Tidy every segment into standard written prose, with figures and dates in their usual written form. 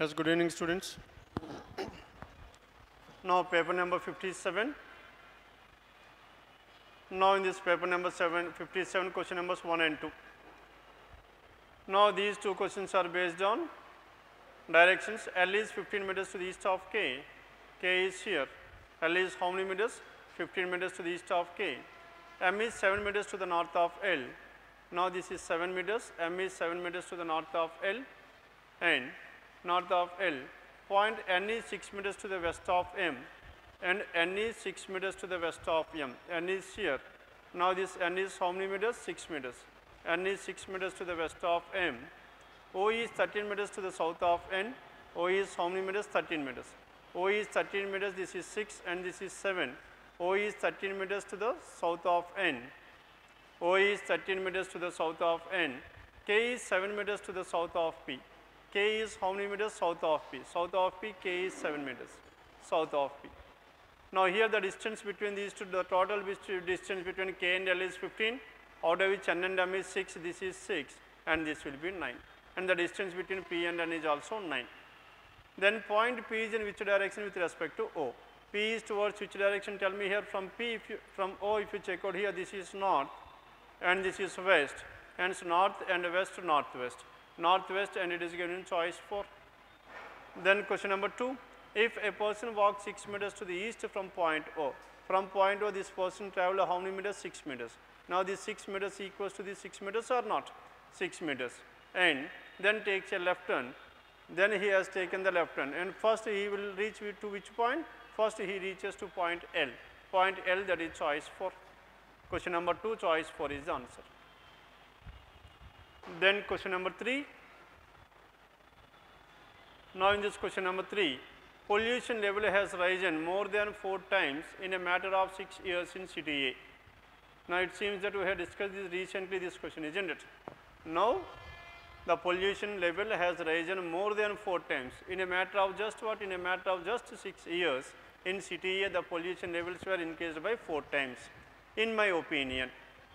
Yes, good evening students. Now paper number 57. Now in this paper number 57 question numbers 1 and 2. Now these two questions are based on directions. L is 15 meters to the east of K. K is here. L is how many meters? 15 meters to the east of K. M is 7 meters to the north of L. Now this is 7 meters. M is 7 meters to the north of L and north of L. Point N is 6 meters to the west of M and N is 6 meters to the west of M. N is here. Now this N is how many meters? 6 meters. N is 6 meters to the west of M. O is 13 meters to the south of N. O is how many meters? 13 meters. O is 13 meters, this is 6 and this is 7. O is 13 meters to the south of N. O is 13 meters to the south of N. K is 7 meters to the south of P. K is how many meters? South of P. South of P, K is 7 meters. South of P. Now here the distance between these two, the total distance between K and L is 15, out of which N and M is 6, this is 6 and this will be 9. And the distance between P and N is also 9. Then point P is in which direction with respect to O? P is towards which direction? Tell me here from P, from O if you check out here, this is north and this is west, hence north and west, northwest. Northwest and it is given choice 4. Then question number 2, if a person walks 6 meters to the east from point O, from point O this person traveled how many meters? 6 meters. Now this 6 meters equals to this 6 meters or not? 6 meters and then takes a left turn, then he has taken the left turn and first he will reach to which point? First he reaches to point L. Point L, that is choice 4. Question number 2, choice 4 is the answer. Then question number 3. Now in this question number 3, pollution level has risen more than 4 times in a matter of 6 years in city A. Now it seems that we have discussed this recently, this question, isn't it? Now the pollution level has risen more than 4 times in a matter of just what? In a matter of just 6 years in city A, the pollution levels were increased by 4 times. In my opinion.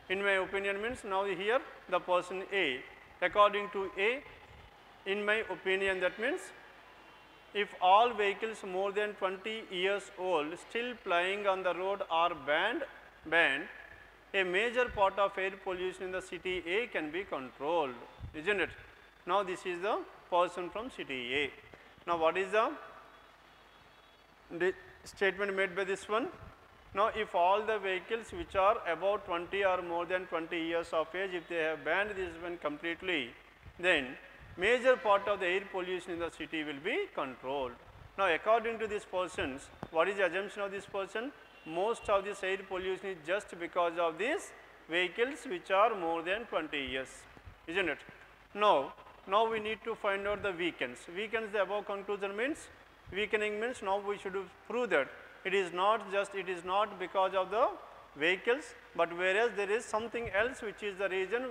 In my opinion means now here the person A, according to A, in my opinion that means if all vehicles more than 20 years old still plying on the road are banned, a major part of air pollution in the city A can be controlled, isn't it? Now this is the person from city A. Now what is the statement made by this one? Now if all the vehicles which are about 20 or more than 20 years of age, if they have banned this one completely, then major part of the air pollution in the city will be controlled. Now according to this persons, what is the assumption of this person? Most of this air pollution is just because of these vehicles which are more than 20 years, isn't it? Now we need to find out the weakens. Weakens, the above conclusion means, weakening means now we should prove that it is not because of the vehicles, but whereas there is something else which is the reason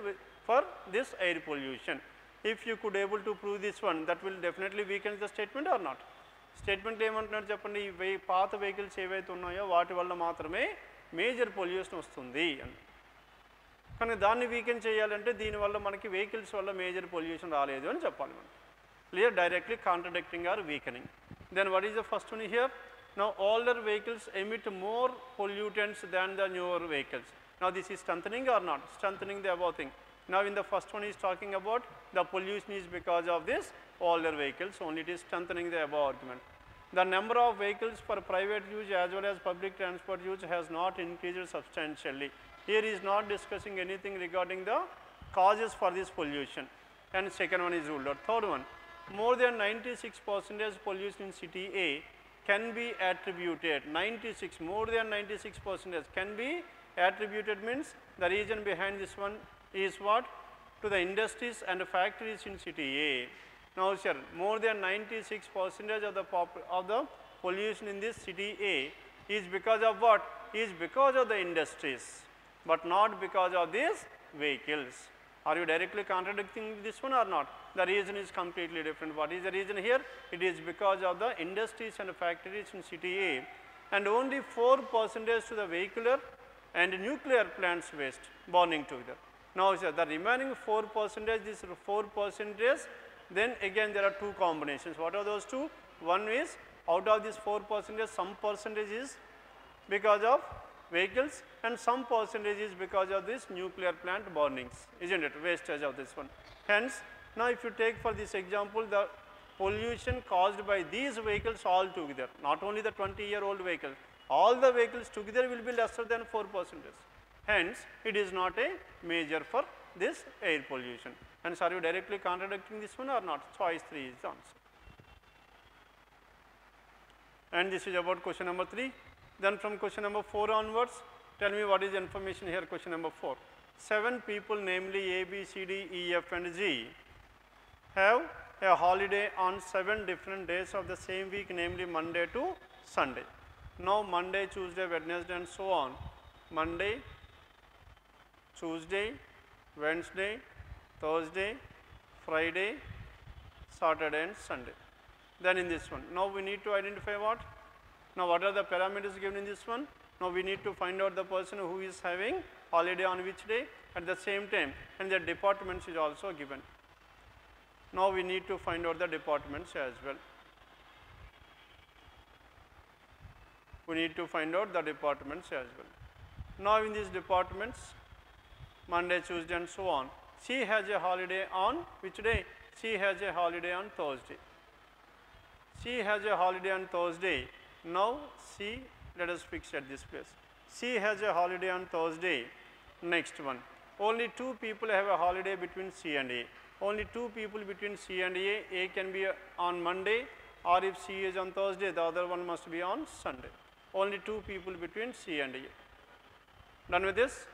for this air pollution. If you could able to prove this one, that will definitely weaken the statement or not? Statement ఏమంటున్నారు చెప్పండి, ఈ పాత vehicles ఏవైతే ఉన్నాయో వాటి వల్ల మాత్రమే major pollution వస్తుంది అని. కానీ దాన్ని వీకెన్ చేయాలంటే దీనివల్ల మనకి వెహికల్స్ వల్ల మేజర్ పొల్యూషన్ రాలేదు అని చెప్పాలి మనం. Clear, directly contradicting or weakening. Then what is the first one here? Now older vehicles emit more pollutants than the newer vehicles. Now this is strengthening or not? Strengthening the above thing. Now in the first one is talking about the pollution is because of this older vehicles, only it is strengthening the above argument. The number of vehicles for private use as well as public transport use has not increased substantially. Here is not discussing anything regarding the causes for this pollution, and second one is ruled out. Third one, more than 96% pollution in city A can be attributed, 96, more than 96% can be attributed means the reason behind this one is what? To the industries and factories in city A. Now sir, more than 96% of the pollution in this city A is because of what? Is because of the industries, but not because of these vehicles. Are you directly contradicting this one or not? The reason is completely different. What is the reason here? It is because of the industries and factories in city A and only 4% to the vehicular and nuclear plants waste burning together. Now sir, the remaining 4%, this 4% Then again there are two combinations. What are those two? One is out of this 4%, some percentage is because of vehicles and some percentage is because of this nuclear plant burnings, isn't it, wastage of this one. Hence, now if you take for this example the pollution caused by these vehicles all together, not only the 20-year-old vehicle, all the vehicles together will be lesser than 4%. Hence, it is not a major for this air pollution. Hence, are you directly contradicting this one or not? Choice 3 is the answer. And this is about question number 3. Then from question number 4 onwards, tell me what is the information here, question number 4. 7 people, namely A, B, C, D, E, F and G, have a holiday on 7 different days of the same week, namely Monday to Sunday. Now, Monday, Tuesday, Wednesday and so on. Monday, Tuesday, Wednesday, Thursday, Friday, Saturday and Sunday. Then in this one, now we need to identify what? Now what are the parameters given in this one? Now we need to find out the person who is having holiday on which day at the same time, and the departments is also given. Now we need to find out the departments as well. We need to find out the departments as well. Now in these departments, Monday, Tuesday and so on, C has a holiday on which day? C has a holiday on Thursday. C has a holiday on Thursday. Now C, let us fix at this place. C has a holiday on Thursday. Next one, only 2 people have a holiday between C and A. Only 2 people between C and A. A can be on Monday, or if C is on Thursday, the other one must be on Sunday. Only 2 people between C and A. Done with this?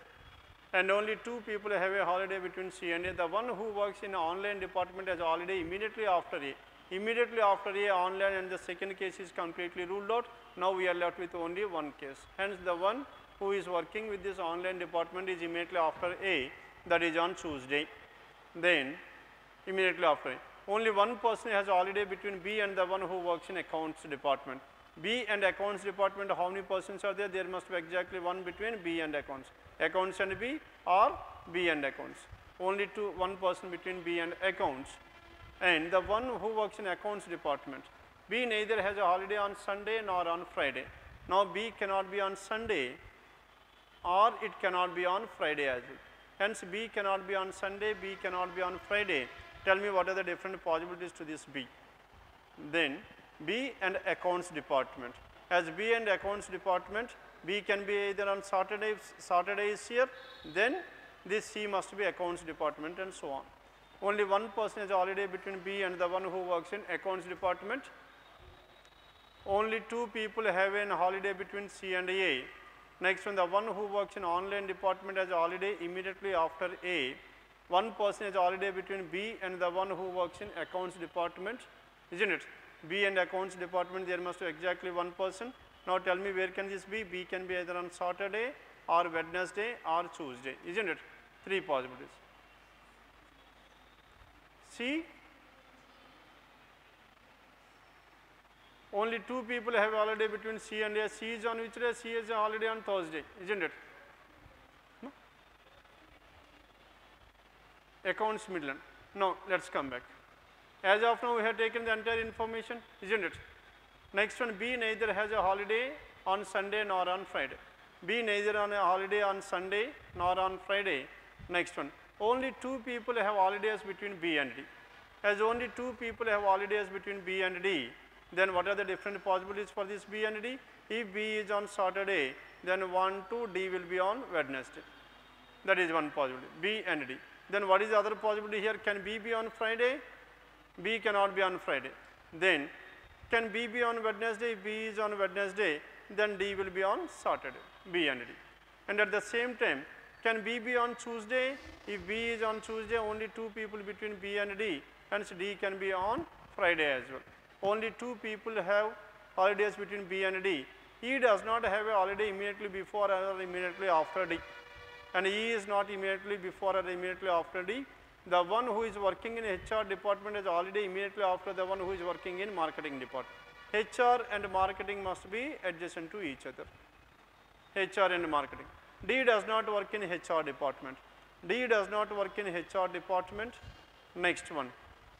And only 2 people have a holiday between C and A. The one who works in online department has a holiday immediately after A. Immediately after A online, and the second case is completely ruled out. Now we are left with only one case. Hence, the one who is working with this online department is immediately after A, that is on Tuesday. Then immediately after A. Only one person has a holiday between B and the one who works in accounts department. B and accounts department, how many persons are there? There must be exactly one between B and accounts. Accounts and B or B and accounts. Only one person between B and accounts. And the one who works in accounts department, B neither has a holiday on Sunday nor on Friday. Now B cannot be on Sunday or it cannot be on Friday as well. Hence B cannot be on Sunday, B cannot be on Friday. Tell me what are the different possibilities to this B. Then B and accounts department. As B and accounts department, B can be either on Saturday, if Saturday is here, then this C must be accounts department and so on. Only one person has a holiday between B and the one who works in accounts department. Only 2 people have a holiday between C and A. Next one, the one who works in online department has a holiday immediately after A. One person has a holiday between B and the one who works in accounts department, isn't it? B and accounts department, there must be exactly one person. Now tell me where can this be? B can be either on Saturday or Wednesday or Tuesday, isn't it? 3 possibilities. C, only 2 people have a holiday between C and A. C is on which day? C is a holiday on Thursday, isn't it? No? Accounts Midland. Now let us come back. As of now we have taken the entire information, isn't it? Next one, B neither has a holiday on Sunday nor on Friday. B neither on a holiday on Sunday nor on Friday. Next one, only 2 people have holidays between B and D. As only 2 people have holidays between B and D, then what are the different possibilities for this B and D? If B is on Saturday, then 1, 2, D will be on Wednesday. That is one possibility, B and D. Then what is the other possibility here? Can B be on Friday? B cannot be on Friday. Then can B be on Wednesday? If B is on Wednesday, then D will be on Saturday, B and D. And at the same time, can B be on Tuesday? If B is on Tuesday, only 2 people between B and D, hence D can be on Friday as well. Only 2 people have holidays between B and D. E does not have a holiday immediately before or immediately after D. And E is not immediately before or immediately after D. The one who is working in HR department has a holiday immediately after the one who is working in marketing department. HR and marketing must be adjacent to each other. HR and marketing. D does not work in HR department. D does not work in HR department. Next one.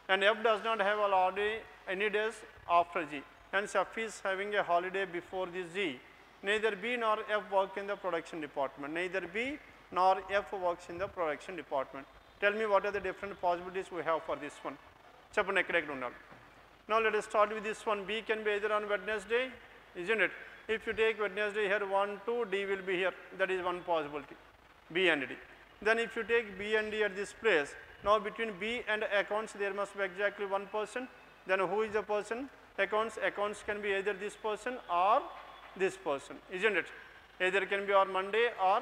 and F does not have a holiday any days after G. Hence, F is having a holiday before this G. Neither B nor F work in the production department. Neither B nor F works in the production department. Tell me what are the different possibilities we have for this one. Now, let us start with this one. B can be either on Wednesday, isn't it? If you take Wednesday here 1, 2, D will be here. That is one possibility, B and D. Then if you take B and D at this place, now between B and accounts there must be exactly one person. Then who is the person? Accounts can be either this person or this person, isn't it? Either can be on Monday or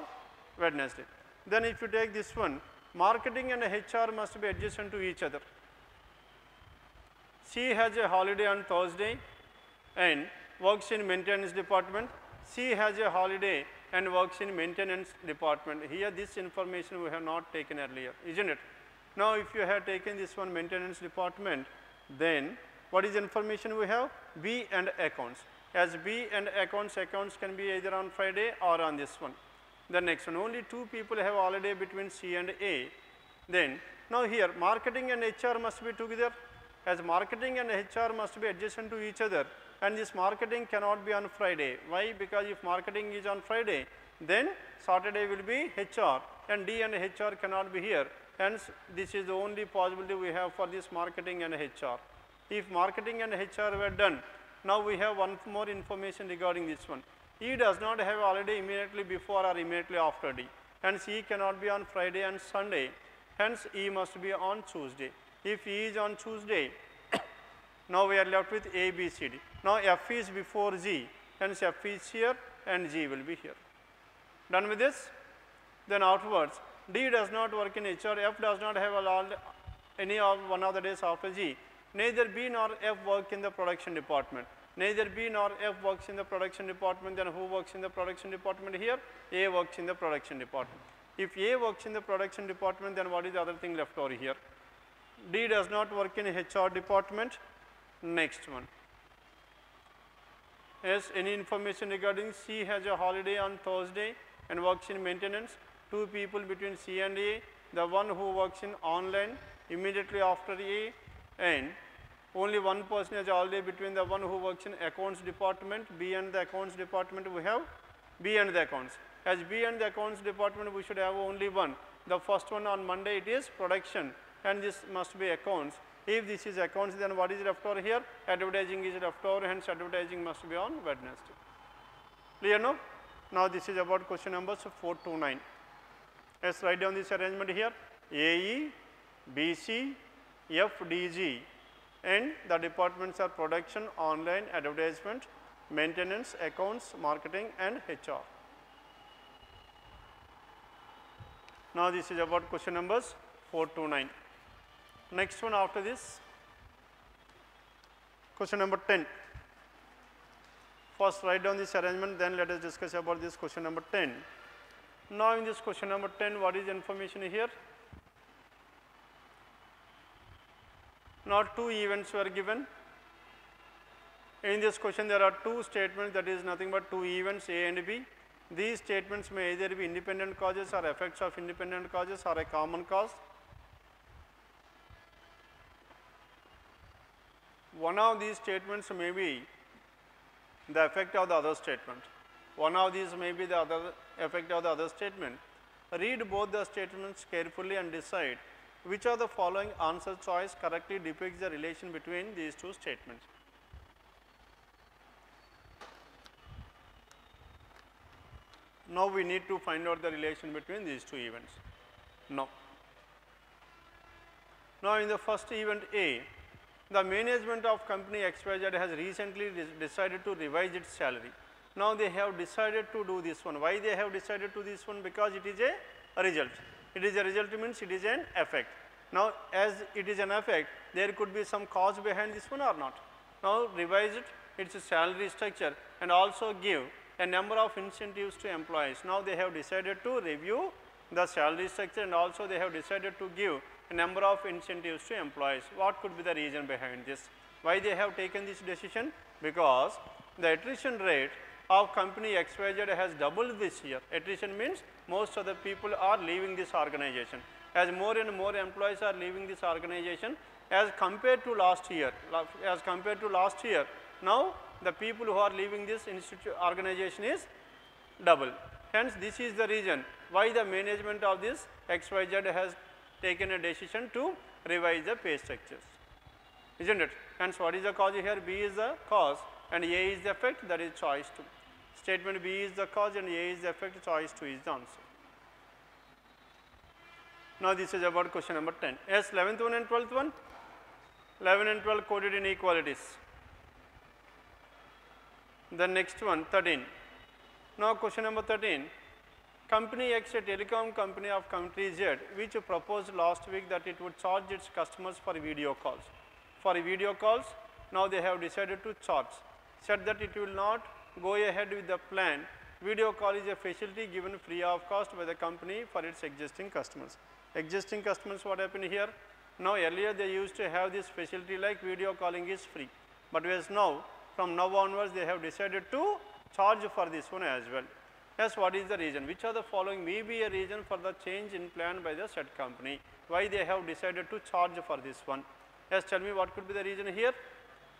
Wednesday. Then if you take this one, marketing and HR must be adjacent to each other. C has a holiday on Thursday and works in maintenance department. C has a holiday and works in maintenance department. Here this information we have not taken earlier, isn't it? Now if you have taken this one maintenance department, then what is the information we have? B and accounts. As B and accounts can be either on Friday or on this one. The next one, only two people have holiday between C and A. Then now here marketing and HR must be together, as marketing and HR must be adjacent to each other, and this marketing cannot be on Friday. Why? Because if marketing is on Friday, then Saturday will be HR, and D and HR cannot be here. Hence, this is the only possibility we have for this marketing and HR. If marketing and HR were done, now we have one more information regarding this one. E does not have holiday immediately before or immediately after D. Hence, E cannot be on Friday and Sunday. Hence, E must be on Tuesday. If E is on Tuesday, now we are left with A, B, C, D. Now, F is before G. Hence, F is here and G will be here. Done with this? Then outwards, D does not work in HR, F does not have any of one of the days after G. Neither B nor F work in the production department. Neither B nor F works in the production department. Then who works in the production department here? A works in the production department. If A works in the production department, then what is the other thing left over here? D does not work in HR department. Next one. Yes, any information regarding C has a holiday on Thursday and works in maintenance. Two people between C and A, the one who works in online immediately after A, and only one person has a holiday between the one who works in accounts department. B and the accounts department we have B and the accounts. As B and the accounts department we should have only one. The first one on Monday it is production, and this must be accounts. If this is accounts, then what is left over here? Advertising is left over, hence advertising must be on Wednesday. Clear now? Now this is about question numbers 4 to 9. Let's write down this arrangement here. AE, BC, FDG, and the departments are production, online, advertisement, maintenance, accounts, marketing, and HR. Now this is about question numbers 4 to 9. Next one after this, question number 10. First write down this arrangement, then let us discuss about this question number 10. Now in this question number 10, what is information here? Now two events were given. In this question there are two statements, that is nothing but two events A and B. These statements may either be independent causes or effects of independent causes or a common cause. One of these statements may be the effect of the other statement. One of these may be the other effect of the other statement. Read both the statements carefully and decide which of the following answer choice correctly depicts the relation between these two statements. Now we need to find out the relation between these two events. Now in the first event A, the management of company XYZ has recently decided to revise its salary. Now they have decided to do this one. Why they have decided to do this one? Because it is a result. It is a result means it is an effect. Now as it is an effect, there could be some cause behind this one or not. Now revise it, its salary structure, and also give a number of incentives to employees. Now they have decided to review the salary structure, and also they have decided to give a number of incentives to employees. What could be the reason behind this? Why they have taken this decision? Because the attrition rate of company XYZ has doubled this year. Attrition means most of the people are leaving this organization. As more and more employees are leaving this organization, as compared to last year, now the people who are leaving this organization is double. Hence, this is the reason why the management of this XYZ has taken a decision to revise the pay structures, isn't it? Hence, what is the cause here? B is the cause and A is the effect, that is choice 2. Statement B is the cause and A is the effect, choice 2 is the answer. Now, this is about question number 10. Yes, 11th one and 12th one. 11 and 12 coded inequalities. The next one, 13. Now, question number 13. Company X, a telecom company of country Z, which proposed last week that it would charge its customers for video calls. For video calls, now they have decided to charge. Said that it will not go ahead with the plan. Video call is a facility given free of cost by the company for its existing customers. Existing customers, what happened here? Now, earlier they used to have this facility like video calling is free, but whereas now, from now onwards, they have decided to charge for this one as well. Yes, what is the reason? Which of the following may be a reason for the change in plan by the said company? Why they have decided to charge for this one? Yes, tell me what could be the reason here?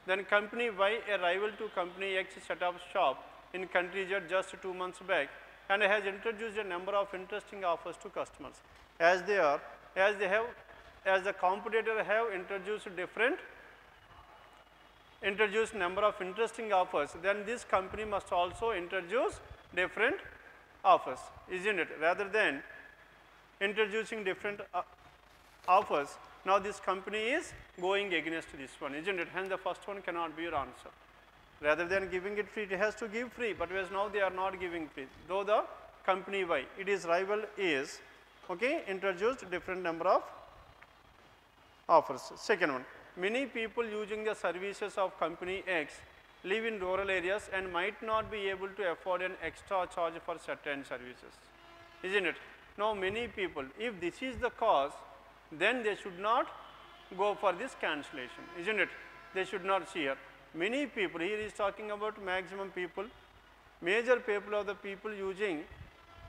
Then company Y, a rival to company X, set up shop in country Z just 2 months back and has introduced a number of interesting offers to customers. As the competitor have introduced number of interesting offers, then this company must also introduce different offers, isn't it? Rather than introducing different offers, now this company is going against this one, isn't it? Hence, the first one cannot be your answer. Rather than giving it free, it has to give free, but whereas now they are not giving free. Though the company Y, it is rival is, okay, introduced different number of offers. Second one, many people using the services of company X live in rural areas and might not be able to afford an extra charge for certain services, isn't it? Now, many people, if this is the cause, then they should not go for this cancellation, isn't it? They should not see here. Many people, here is talking about maximum people, major people of the people using,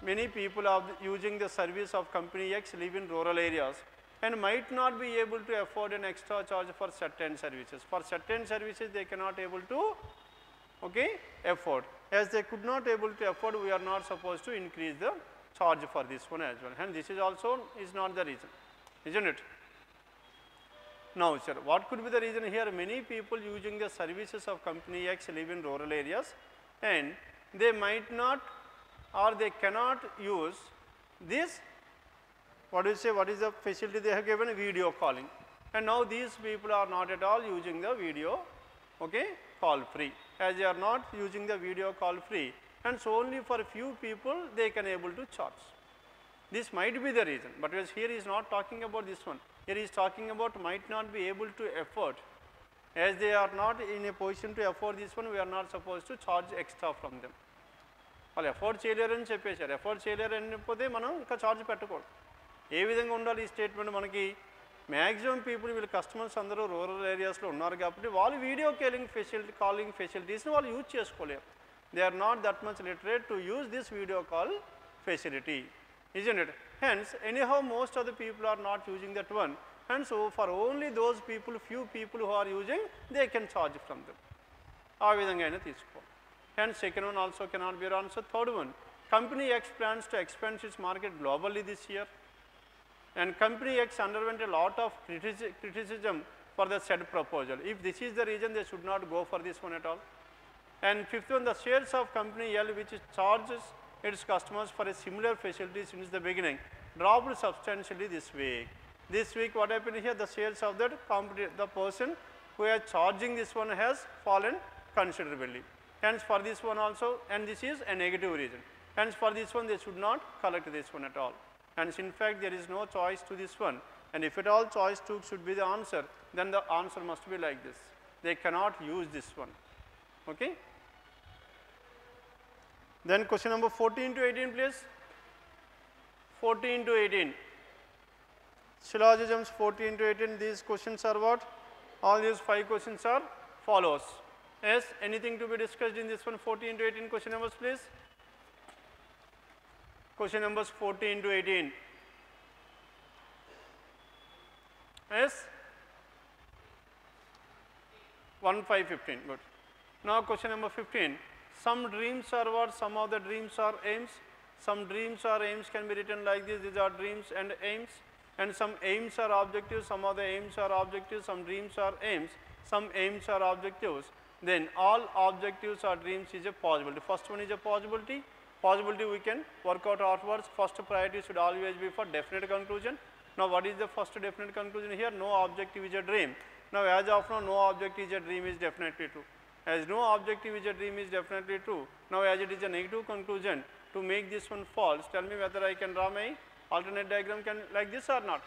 many people are using the service of company X live in rural areas and might not be able to afford an extra charge for certain services. For certain services, they cannot able to, okay, afford. As they could not able to afford, we are not supposed to increase the charge for this one as well. And this is also is not the reason, isn't it? Now, sir, what could be the reason here? Many people using the services of company X live in rural areas and they might not or they cannot use this, what do you say, what is the facility they have given? Video calling. And now these people are not at all using the video, okay, call free, as they are not using the video call free, and so only for a few people they can able to charge. This might be the reason, but as here is not talking about this one. Here is talking about might not be able to afford. As they are not in a position to afford this one, we are not supposed to charge extra from them. వాళ్ళు afford చేయలేరని చెప్పేశారు. Afford చేయలేరని పోతే మనం ఇంకా charge పెట్టకూడదు. ఏ విధంగా ఉండాలి ఈ స్టేట్మెంట్? మనకి మ్యాక్సిమం పీపుల్ వీళ్ళ కస్టమర్స్ అందరూ రూరల్ ఏరియాస్లో ఉన్నారు కాబట్టి వాళ్ళు వీడియో కాలింగ్ ఫెసిలిటీస్ని వాళ్ళు యూజ్ చేసుకోలేరు. They are not that much literate to use this video call facility, isn't it? Hence, anyhow most of the people are not using that one, and so for only those people, few people who are using, they can charge from them. ఆ విధంగా అయినా తీసుకోవాలి. Hence, second one also cannot be your answer. Third one, company X plans to expand its market globally this year, and company X underwent a lot of criticism for the said proposal. If this is the reason, they should not go for this one at all. And fifth one, the shares of company L, which charges its customers for a similar facility since the beginning, dropped substantially this week. This week, what happened here? The shares of that the person who is charging this one has fallen considerably. Hence, for this one also, and this is a negative reason. Hence, for this one, they should not collect this one at all. Hence, in fact, there is no choice to this one. And if at all choice 2 should be the answer, then the answer must be like this. They cannot use this one. Okay? Then question number 14 to 18, please. 14 to 18. Syllogisms 14 to 18. These questions are what? All these 5 questions are follows. Yes, anything to be discussed in this one? 14 to 18 question numbers, please. Question numbers 14 to 18. Yes. 1, 5, 15. Good. Now question number 15. Some dreams are what? Some of the dreams are aims. Some dreams or aims can be written like this. These are dreams and aims. And some aims are objectives. Some of the aims are objectives. Some dreams are aims. Some aims are objectives. Then all objectives or dreams is a possibility. First one is a possibility. Possibility we can work out afterwards. First priority should always be for definite conclusion. Now what is the first definite conclusion here? No objective is a dream. Now as of now, no objective is a dream is definitely true. As no objective is a dream is definitely true. Now as it is a negative conclusion, to make this one false, tell me whether I can draw my alternate diagram like this or not.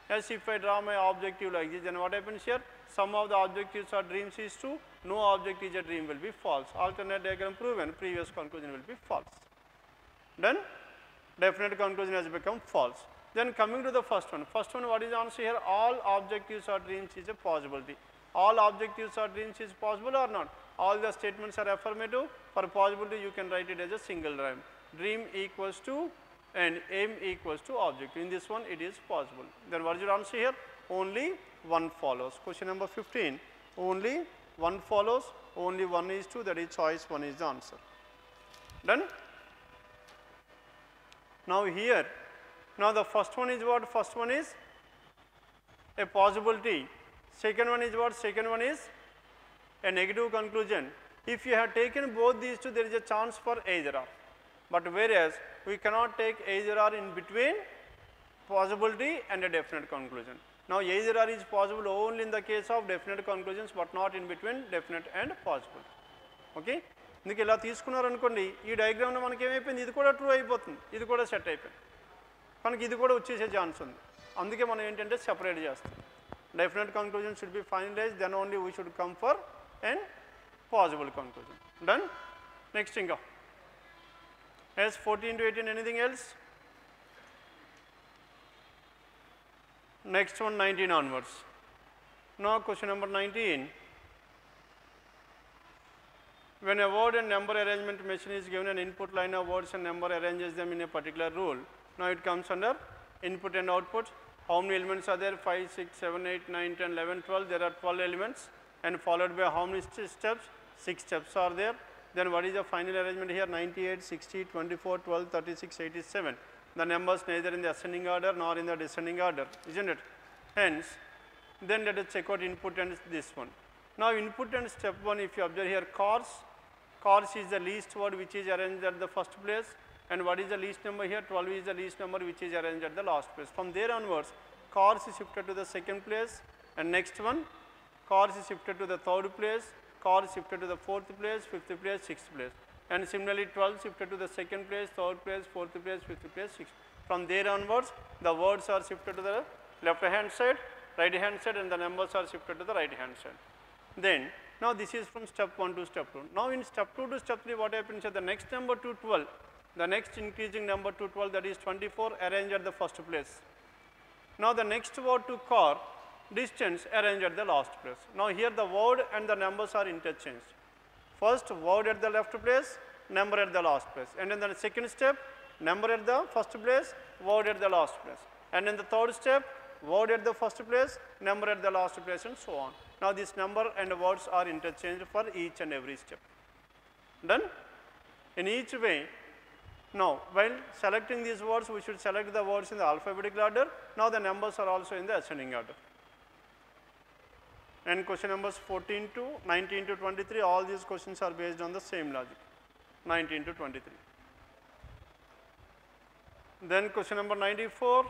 As if I draw my objective like this, then what happens here? Some of the objectives or dreams is true, no objective is a dream will be false. Alternate diagram proven, previous conclusion will be false. Then definite conclusion has become false. Then coming to the first one, what is the answer here? All objectives or dreams is a possibility. All objectives or dreams is possible or not? All the statements are affirmative. For possibility you can write it as a single rhyme. Dream equals to and aim equals to objective. In this one it is possible. Then what is your answer here? Only one follows. Question number 15. Only one follows. Only one is true, that is choice one is the answer. Done? Now here, now the first one is what? First one is a possibility. Second one is what? Second one is a negative conclusion. If you have taken both these two, there is a chance for either or. But whereas we cannot take either or in between possibility and a definite conclusion. Now either or is possible only in the case of definite conclusions, but not in between definite and possible. Okay? ఇందుకు ఇలా తీసుకున్నారనుకోండి, ఈ డయాగ్రామ్లో మనకి ఏమైపోయింది, ఇది కూడా true అయిపోతుంది, ఇది కూడా సెట్ అయిపోయింది, మనకి ఇది కూడా వచ్చేసే ఛాన్స్ ఉంది. అందుకే మనం ఏంటంటే సెపరేట్ చేస్తాం. Definite conclusion should be finalized, then only we should come for an possible conclusion. Done? Next thing. As 14 to 18, anything else? Next one, 19 onwards. Now question number 19. When a word and number arrangement machine is given an input line of words and number arranges them in a particular rule. Now it comes under input and output. How many elements are there? 5, 6, 7, 8, 9, 10, 11, 12. There are 12 elements and followed by how many steps? 6 steps are there. Then what is the final arrangement here? 98, 60, 24, 12, 36, 87. The numbers neither in the ascending order nor in the descending order, isn't it? Hence, then let us check out input and this one. Now input and step 1, if you observe here, cars is the least word which is arranged at the first place. And what is the least number here? 12 is the least number which is arranged at the last place. From there onwards, cars is shifted to the second place, and next one, cars is shifted to the third place, cars shifted to the fourth place, fifth place, sixth place. And similarly, 12 shifted to the second place, third place, fourth place, fifth place, sixth. From there onwards, the words are shifted to the left hand side, right hand side, and the numbers are shifted to the right hand side. Then, now this is from step 1 to step 2. Now in step 2 to step 3, what happens here? The next number to 12, the next increasing number to 12, that is 24, arranged at the first place. Now the next word to car, distance, arranged at the last place. Now here the word and the numbers are interchanged. First word at the left place, number at the last place. And in the second step, number at the first place, word at the last place. And in the third step, word at the first place, number at the last place, and so on. Now this number and words are interchanged for each and every step. Done? In each way, now while selecting these words, we should select the words in the alphabetical order. Now the numbers are also in the ascending order. And question numbers 14 to 19 to 23, all these questions are based on the same logic, 19 to 23. Then question number 94.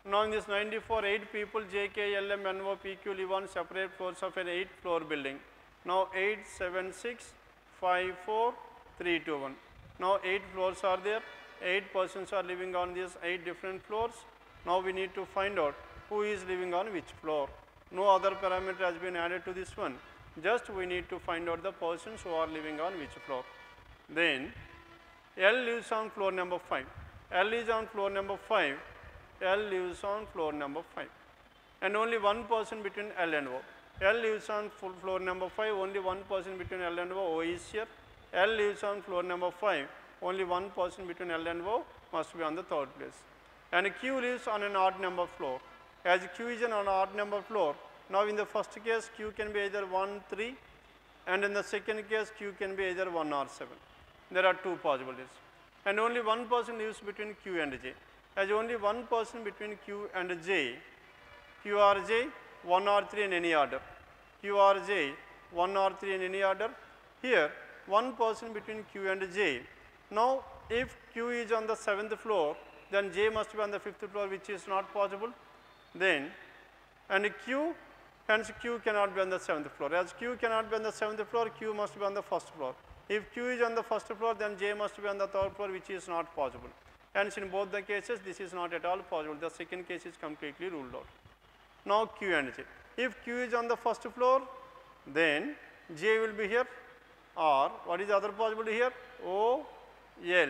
Now in this 94, 8 people J, K, L, M, N, O, P, Q live on separate floors of an 8-floor building. Now 8, 7, 6, 5, 4, 3, 2, 1. Now 8 floors are there, 8 persons are living on these 8 different floors. Now we need to find out who is living on which floor. No other parameter has been added to this one, just we need to find out the persons who are living on which floor. Then L lives on floor number 5, L is on floor number 5, L lives on floor number 5, and only one person between L and O. L lives on floor number 5, only one person between L and O is here. L lives on floor number 5, only one person between L and O must be on the third place. And Q lives on an odd number floor. As Q is on an odd number floor, Now, in the first case Q can be either 1, 3, and in the second case Q can be either 1 or 7. There are two possibilities, and only one person lives between Q and J. As only one person between Q and J, Q or J, 1 or 3 in any order. Q or J, 1 or 3 in any order. Here, one person between Q and J. Now, if Q is on the 7th floor, then J must be on the 5th floor, which is not possible. Then, and Q, hence Q cannot be on the 7th floor. As Q cannot be on the 7th floor, Q must be on the 1st floor. If Q is on the 1st floor, then J must be on the 3rd floor, which is not possible. Hence, in both the cases, this is not at all possible. The second case is completely ruled out. Now, Q and J. If Q is on the 1st floor, then J will be here, or what is the other possibility here? O, L.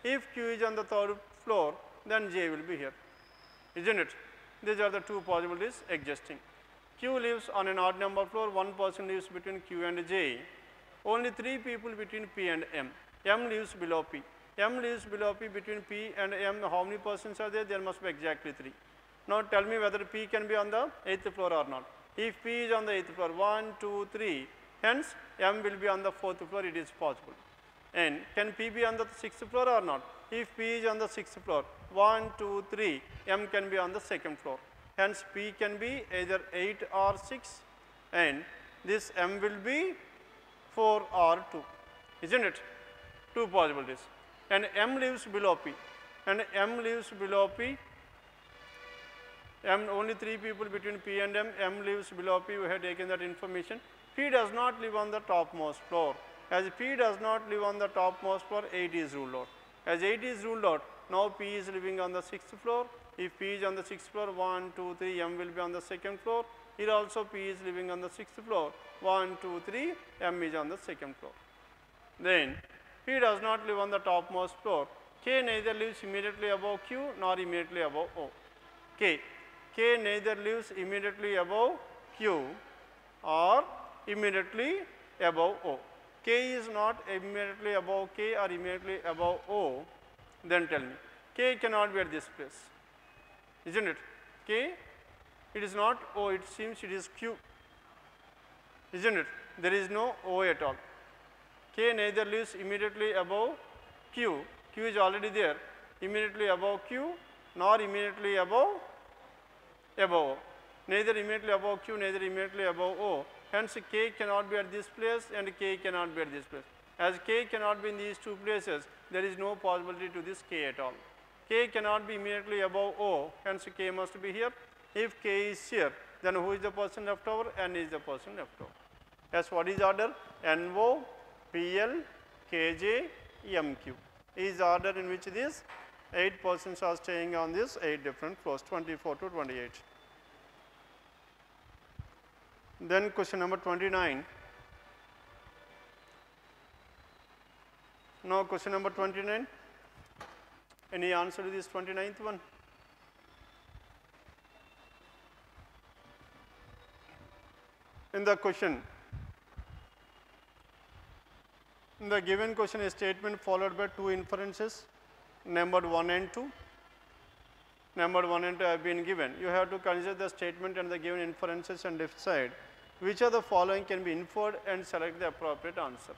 If Q is on the 3rd floor, then J will be here, isn't it? These are the two possibilities existing. Q lives on an odd number floor, one person lives between Q and J. Only 3 people between P and M. M lives below P. M lives below P. Between P and M, how many persons are there? There must be exactly 3. Now, tell me whether P can be on the 8th floor or not. If P is on the 8th floor, 1, 2, 3, hence M will be on the 4th floor, it is possible. And can P be on the 6th floor or not? If P is on the 6th floor, 1, 2, 3, M can be on the 2nd floor. Hence, P can be either 8 or 6, and this M will be 4 or 2, isn't it? Two possibilities. And M lives below P, and M lives below P. M, only 3 people between P and M. M lives below P. We have taken that information. P does not live on the topmost floor. As P does not live on the topmost floor, 8 is ruled out. As 8 is ruled out, now P is living on the 6th floor. If P is on the 6th floor, 1, 2, 3, M will be on the 2nd floor. Here also P is living on the 6th floor. 1, 2, 3, M is on the 2nd floor. Then P does not live on the topmost floor. K neither lives immediately above Q nor immediately above O. K neither lives immediately above Q or immediately above O. K is not immediately above K or immediately above O, then tell me, K cannot be at this place, isn't it? K, it is not O, it seems it is Q, isn't it? There is no O at all. K neither lives immediately above Q, Q is already there, immediately above Q nor immediately above O. Neither immediately above Q, neither immediately above O. Hence, K cannot be at this place and K cannot be at this place. As K cannot be in these two places, there is no possibility to this K at all. K cannot be immediately above O, hence K must be here. If K is here, then who is the person left over? N is the person left over. As what is order? NO, PL, KJ, MQ is the order in which these 8 persons are staying on these 8 different floors, 24 to 28. Then question number 29. Now question number 29. Any answer to this 29th one? In the question, in the given question, a statement followed by 2 inferences, numbered 1 and 2. Numbered 1 and 2 have been given. You have to consider the statement and the given inferences and decide which of the following can be inferred and select the appropriate answer.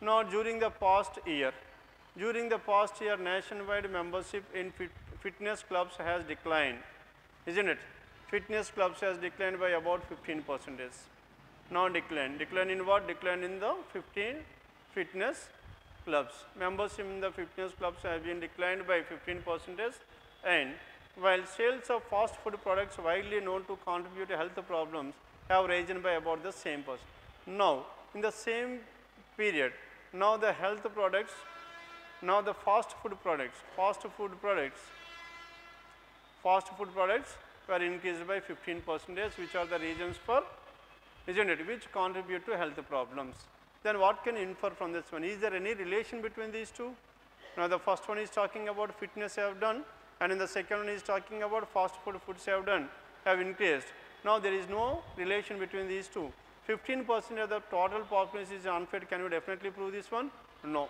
Now, during the past year, nationwide membership in fitness clubs has declined, isn't it? Fitness clubs has declined by about 15%. Now, decline in what? Decline in the 15 fitness clubs. Membership in the fitness clubs has been declined by 15%, and while sales of fast food products widely known to contribute to health problems have risen by about the same percent. Now, in the same period, now the health products, now the fast food products were increased by 15%, which are the reasons for, isn't it, which contribute to health problems. Then what can infer from this one? Is there any relation between these two? Now, the first one is talking about fitness have done, and in the second one is talking about fast food foods have increased. Now, there is no relation between these two. 15% of the total population is unfit. Can you definitely prove this one? No.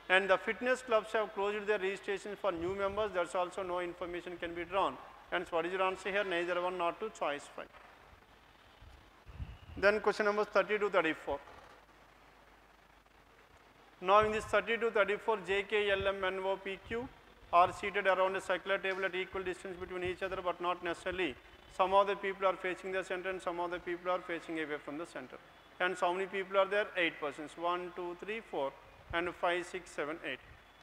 And the fitness clubs have closed their registration for new members. That's also no information can be drawn. Hence, what is your answer here? Neither one nor two, choice 5. Then question number 30 to 34. Now in this 30 to 34, J, K, L, M, N, O, P, Q are seated around a circular table at equal distance between each other, but not necessarily. Some of the people are facing the center and some of the people are facing away from the center. Hence, how many people are there? 8 persons. 1, 2, 3, 4, and 5, 6, 7, 8.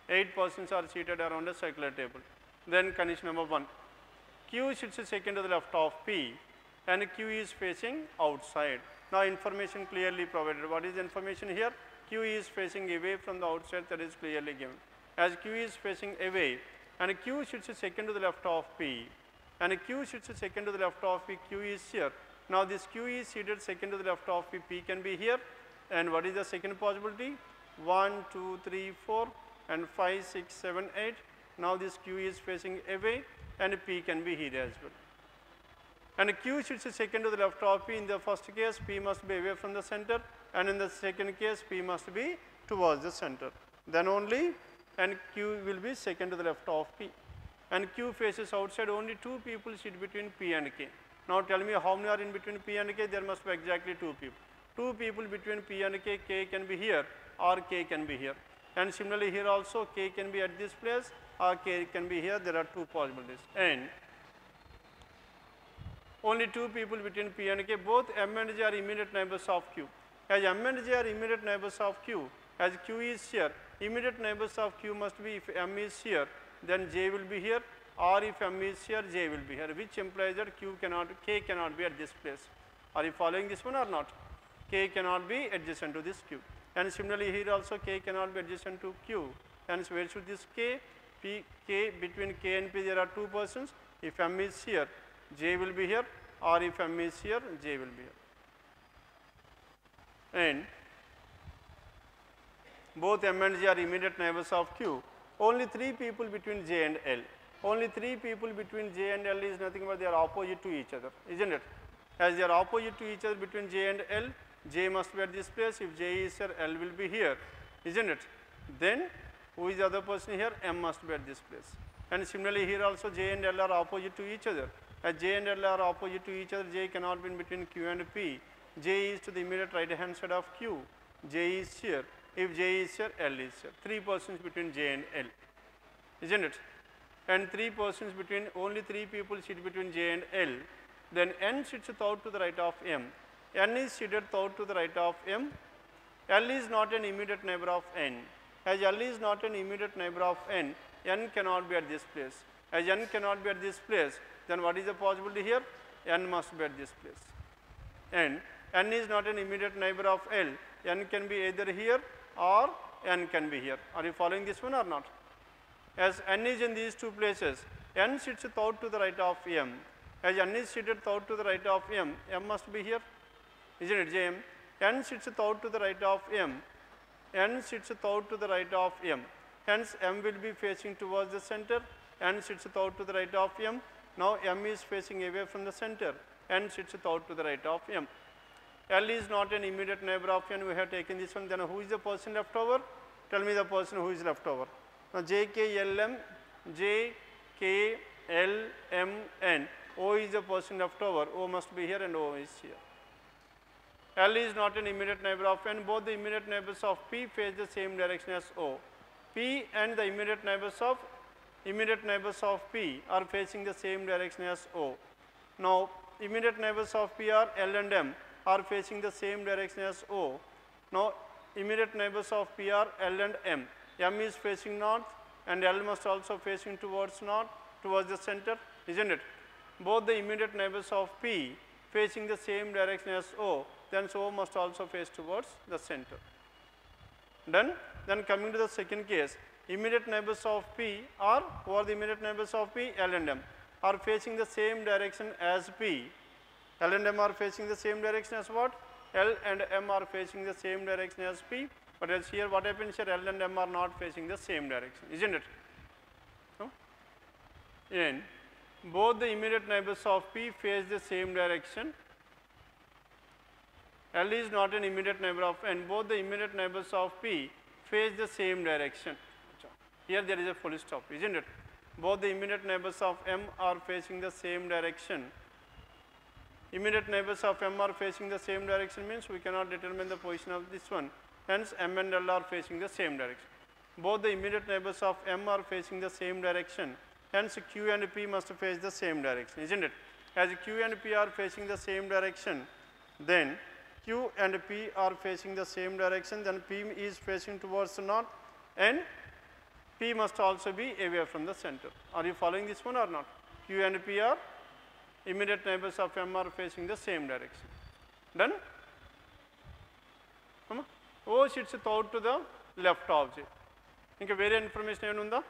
8 persons are seated around a circular table. Then condition number 1. Q sits second to the left of P, and Q is facing outside. Now, information clearly provided. What is the information here? Q is facing away from the outside, that is clearly given. As Q is facing away, and Q sits second to the left of P, and Q sits second to the left of P, Q is here. Now, this Q is seated second to the left of P, P can be here. And what is the second possibility? 1, 2, 3, 4, and 5, 6, 7, 8. Now, this Q is facing away, and P can be here as well. And Q sits second to the left of P. In the first case, P must be away from the center, and in the second case, P must be towards the center. Then only, and Q will be second to the left of P. And Q faces outside, only 2 people sit between P and K. Now tell me how many are in between P and K? There must be exactly 2 people. 2 people between P and K, K can be here or K can be here. And similarly here also, K can be at this place or K can be here. There are 2 possibilities. And only 2 people between P and K, both M and J are immediate neighbors of Q. As M and J are immediate neighbors of Q, as Q is here, immediate neighbors of Q must be, if M is here, then J will be here, or if M is here, J will be here, which implies that K cannot be at this place. Are you following this one or not? K cannot be adjacent to this Q. And similarly here also K cannot be adjacent to Q. And so where should this K? K between K and P there are 2 persons. If M is here, J will be here, or if M is here, J will be here. And both M and J are immediate neighbors of Q. Only 3 people between J and L. Only 3 people between J and L is nothing but they are opposite to each other, isn't it? As they are opposite to each other between J and L, J must be at this place. If J is here, L will be here, isn't it? Then who is the other person here? M must be at this place. And similarly here also J and L are opposite to each other. As J and L are opposite to each other, J cannot be in between Q and P. J is to the immediate right hand side of Q. J is here. If J is here, L is here. 3 persons between J and L, isn't it? And 3 persons between, only 3 people sit between J and L. Then N sits out to the right of M. N is seated out to the right of M. L is not an immediate neighbor of N. As L is not an immediate neighbor of N, N cannot be at this place. As N cannot be at this place, then what is the possibility here? N must be at this place. And N is not an immediate neighbor of L. N can be either here or N can be here. Are you following this one or not? As N is in these 2 places, N sits out to the right of M. As N is seated out to the right of M, M must be here, isn't it, JM? N sits out to the right of M. N sits out to the right of M. Hence, M will be facing towards the center. N sits out to the right of M. Now, M is facing away from the center. N sits out to the right of M. L is not an immediate neighbor of N. We have taken this one. Then who is the person left over? Tell me the person who is left over. Now, J, K, L, M, J, K, L, M, N. O is the person left over. O must be here and O is here. L is not an immediate neighbor of N. Both the immediate neighbors of P face the same direction as O. P and the immediate neighbors of P are facing the same direction as O. Now, immediate neighbors of P are L and M are facing the same direction as O. Now, immediate neighbors of P are L and M. M is facing north and L must also facing towards north, towards the center, isn't it? Both the immediate neighbors of P facing the same direction as O, then O must also face towards the center. Done? Then coming to the second case, immediate neighbors of P are, who are the immediate neighbors of P? L and M are facing the same direction as P. L and M are facing the same direction as what? L and M are facing the same direction as P. But as here what happens here, L and M are not facing the same direction, isn't it? No? And both the immediate neighbors of P face the same direction. L is not an immediate neighbor of N. Both the immediate neighbors of P face the same direction. Here there is a full stop, isn't it? Both the immediate neighbors of M are facing the same direction. immediate neighbors of M are facing the same direction means we cannot determine the position of this one. Hence, M and L are facing the same direction. Both the immediate neighbors of M are facing the same direction. Hence, Q and P must face the same direction, isn't it? As Q and P are facing the same direction, then Q and P are facing the same direction, then P is facing towards the north and P must also be away from the center. Are you following this one or not? Q and P are immediate neighbors of M are facing the same direction. Done? O sits out to the left of J. Inka very information even unda?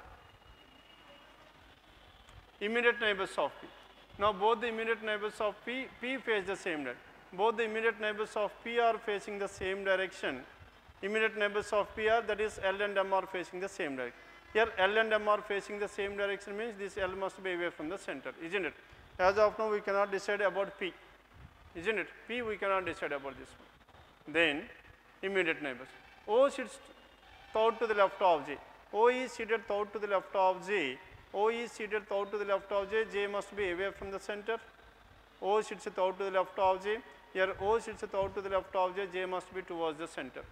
Immediate neighbors of P. Now both the immediate neighbors of P face the same direction. Both the immediate neighbors of P are facing the same direction. Immediate neighbors of P are, that is L and M are facing the same direction. Here L and M are facing the same direction means this L must be away from the center, isn't it? As of now we cannot decide about P, isn't it? P we cannot decide about this one. Then immediate neighbors. O sits out to the left of J. O is seated out to the left of J. O is seated out to the left of J. J must be away from the center. O sits out to the left of J. Here O sits out to the left of J. J must be towards the center.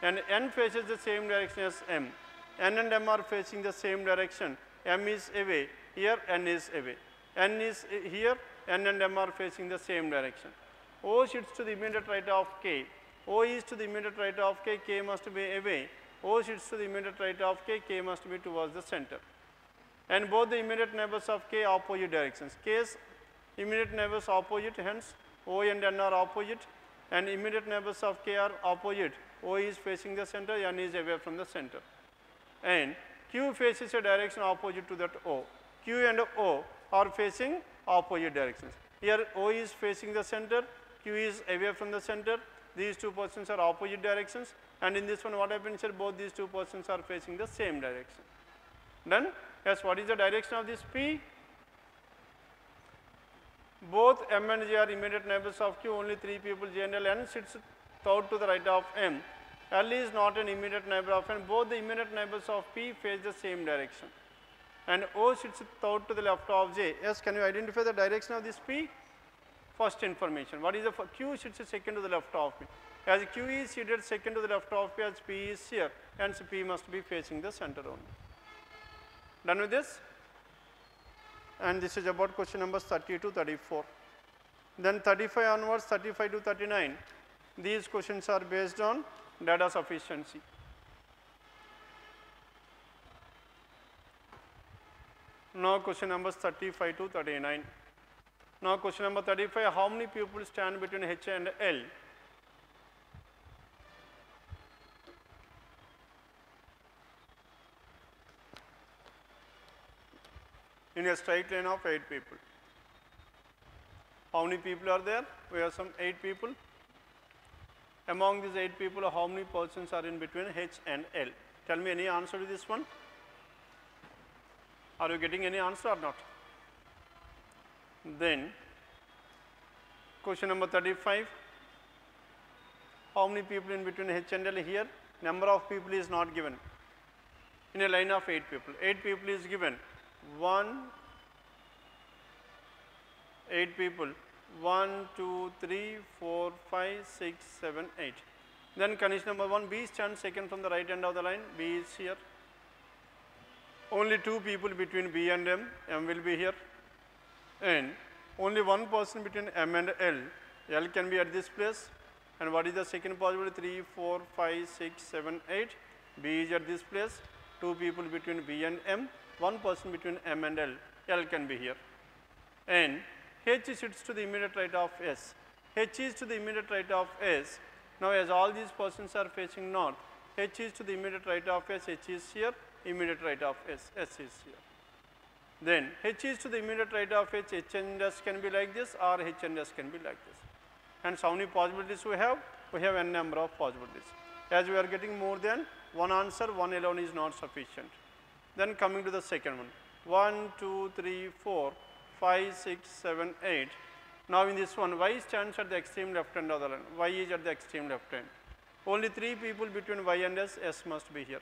And N faces the same direction as M. N and M are facing the same direction. M is away. Here N is away. N is here. N and M are facing the same direction. O sits to the immediate right of K. O is to the immediate right of K. K must be away. O sits to the immediate right of K. K must be towards the center. And both the immediate neighbors of K opposite directions. K's immediate neighbors opposite, hence O and N are opposite, and immediate neighbors of K are opposite. O is facing the center, N is away from the center. And Q faces a direction opposite to that O. Q and O are facing opposite directions. Here O is facing the center, Q is away from the center. These two persons are opposite directions, and in this one what happens here, both these two persons are facing the same direction. Done? Yes, what is the direction of this P? Both M and J are immediate neighbors of Q, only three people J and L. N sits out to the right of M. L is not an immediate neighbor of N. Both the immediate neighbors of P face the same direction. And O sits out to the left of J. Yes, can you identify the direction of this P? First information. What is the Q sits second to the left of P. As Q is seated second to the left of P, as P is here, hence P must be facing the center only. Done with this? And this is about question numbers 30 to 34. Then 35 onwards, 35 to 39. These questions are based on data sufficiency. Now question numbers 35 to 39. Now question number 35, how many people stand between H and L? In a straight line of 8 people. How many people are there? We have some 8 people. Among these 8 people, how many persons are in between H and L? Tell me any answer to this one. Are you getting any answer or not? Then, question number 35. How many people in between H and L here? Number of people is not given. In a line of 8 people. 8 people is given. 8 people. 1, 2, 3, 4, 5, 6, 7, 8. Then condition number 1, B stands second from the right end of the line. B is here. Only 2 people between B and M. M will be here. And only one person between M and L. L can be at this place. And what is the second possibility? 3, 4, 5, 6, 7, 8. B is at this place. 2 people between B and M. One person between M and L. L can be here. And H sits to the immediate right of S. H is to the immediate right of S. Now as all these persons are facing north, H is to the immediate right of S. H is here. Immediate right of S. S is here. Then H is to the immediate right of H. H and S can be like this, or H and S can be like this. And how many possibilities we have? We have n number of possibilities. As we are getting more than one answer, one alone is not sufficient. Then coming to the second one. 1, 2, 3, 4, 5, 6, 7, 8. Now in this one, Y stands at the extreme left hand of the line. Y is at the extreme left hand. Only 3 people between Y and S. S must be here.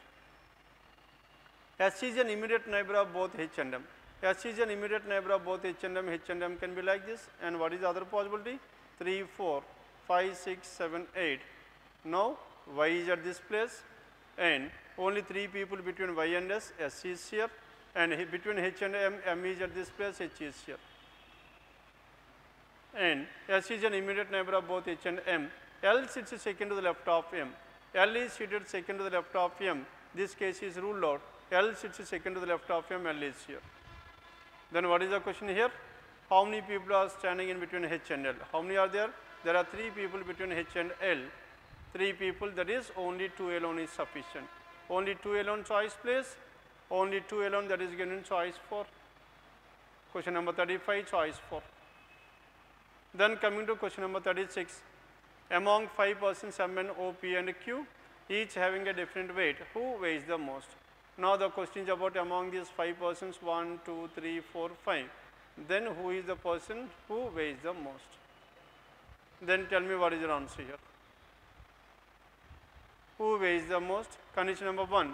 S is an immediate neighbor of both H and M. S is an immediate neighbor of both H and M can be like this. And what is the other possibility? 3, 4, 5, 6, 7, 8. Now, Y is at this place and only 3 people between Y and S is here, and between H and M is at this place, H is here. And S is an immediate neighbor of both H and M. L sits second to the left of M. L is seated second to the left of M. This case is ruled out. L sits second to the left of M, L is here. Then what is the question here? How many people are standing in between H and L? How many are there? There are 3 people between H and L. 3 people, that is only 2 alone is sufficient. Only 2 alone choice place. Only 2 alone, that is given choice 4. Question number 35, choice 4. Then coming to question number 36. Among 5 persons M, N, O, P and Q, each having a different weight, who weighs the most? Now the question is about among these 5 persons, 1, 2, 3, 4, 5. Then who is the person who weighs the most? Then tell me what is your answer here. Who weighs the most? Condition number 1.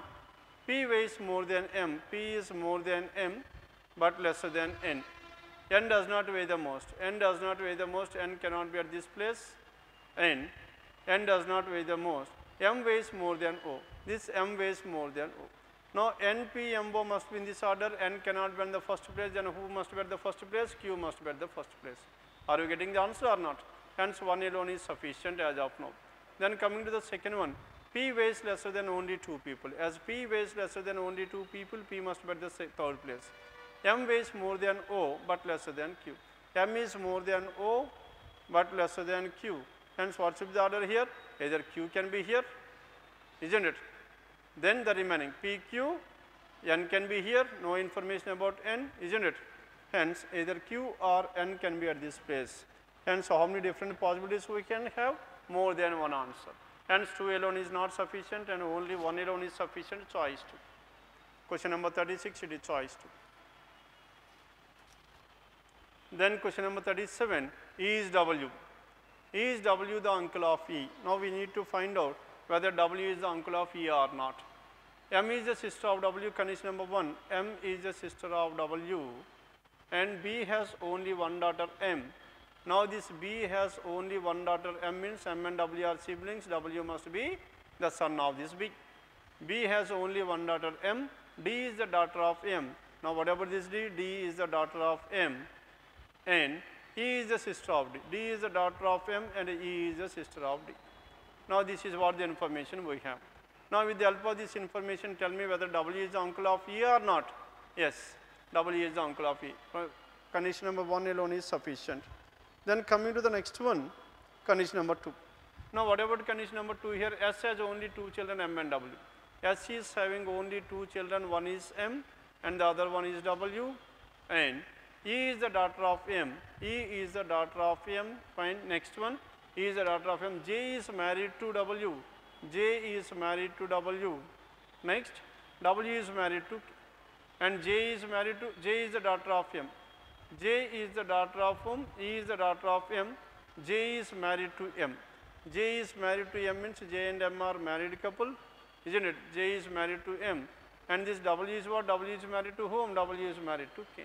P weighs more than M. P is more than M but lesser than N. N does not weigh the most. N does not weigh the most. N cannot be at this place. N does not weigh the most. M weighs more than O. This M weighs more than O. Now N, P, M, O must be in this order. N cannot be in the first place. Then who must be at the first place? Q must be at the first place. Are you getting the answer or not? Hence 1 alone is sufficient as of now. Then coming to the second one. P weighs lesser than only 2 people. As P weighs lesser than only 2 people, P must be at the third place. M weighs more than O but lesser than Q. M is more than O but lesser than Q. Hence what should be the order here? Either Q can be here, isn't it? Then the remaining P, Q, N can be here, no information about N, isn't it? Hence either Q or N can be at this place. Hence how many different possibilities we can have? More than one answer. Hence 2 alone is not sufficient and only 1 alone is sufficient, choice 2. Question number 36, it is choice 2. Then question number 37, E is W. E is W the uncle of E. Now we need to find out whether W is the uncle of E or not. M is the sister of W, condition number 1. M is the sister of W and B has only one daughter M. Now this B has only one daughter M means M and W are siblings, W must be the son of this B. B has only one daughter M, D is the daughter of M. Now whatever this D, D is the daughter of M and E is the sister of D. D is the daughter of M and E is the sister of D. Now this is what the information we have. Now with the help of this information, tell me whether W is the uncle of E or not. Yes, W is the uncle of E. Condition number 1 alone is sufficient. Then coming to the next one, condition number 2. Now what about condition number 2 here? S has only 2 children M and W. S is having only 2 children, one is M and the other one is W, and E is the daughter of M. E is the daughter of M. Fine. Next one, E is the daughter of M. J is married to W. J is married to W. Next, W is married to, and J is married to, J is the daughter of M. J is the daughter of whom? E is the daughter of M. J is married to M. J is married to M means J and M are married couple, isn't it? J is married to M. And this W is what? W is married to whom? W is married to K.